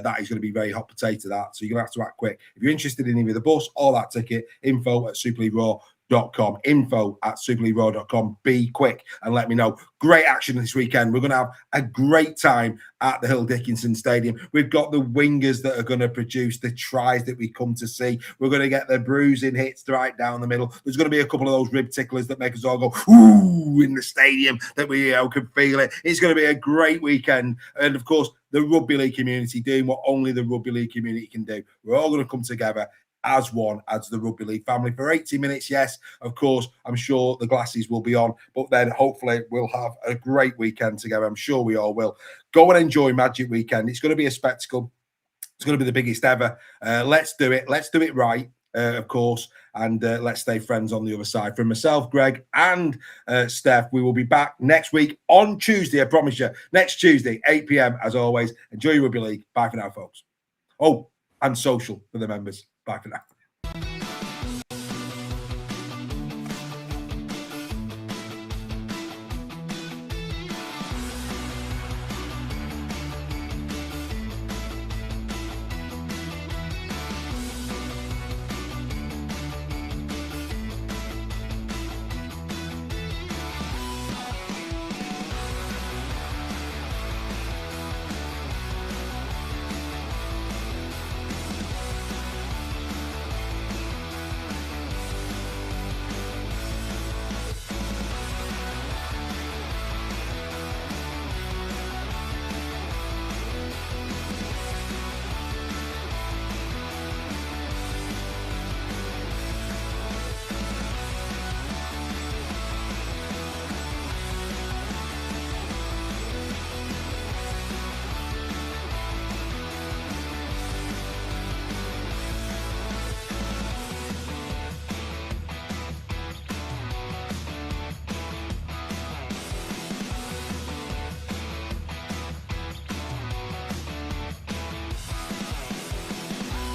That is going to be very hot potato, that. So you're going to have to act quick. If you're interested in either the bus or that ticket, info@superleagueraw.com. info@superleagueraw.com. Be quick and let me know. Great action this weekend. We're going to have a great time at the Hill Dickinson Stadium. We've got the wingers that are going to produce the tries that we come to see. We're going to get the bruising hits right down the middle. There's going to be a couple of those rib ticklers that make us all go, ooh, in the stadium, that we can feel it. It's going to be a great weekend. And of course, the Rugby League community doing what only the Rugby League community can do. We're all going to come together as one, as the Rugby League family for 80 minutes. Yes, of course, I'm sure the glasses will be on, but then hopefully we'll have a great weekend together. I'm sure we all will. Go and enjoy Magic Weekend. It's going to be a spectacle. It's going to be the biggest ever. Let's do it. Let's do it right, of course, and let's stay friends on the other side. From myself, Greg, and Steph, we will be back next week on Tuesday, I promise you. Next Tuesday, 8 p.m, as always. Enjoy your Rugby League. Bye for now, folks. Oh, and social for the members. Bye for now.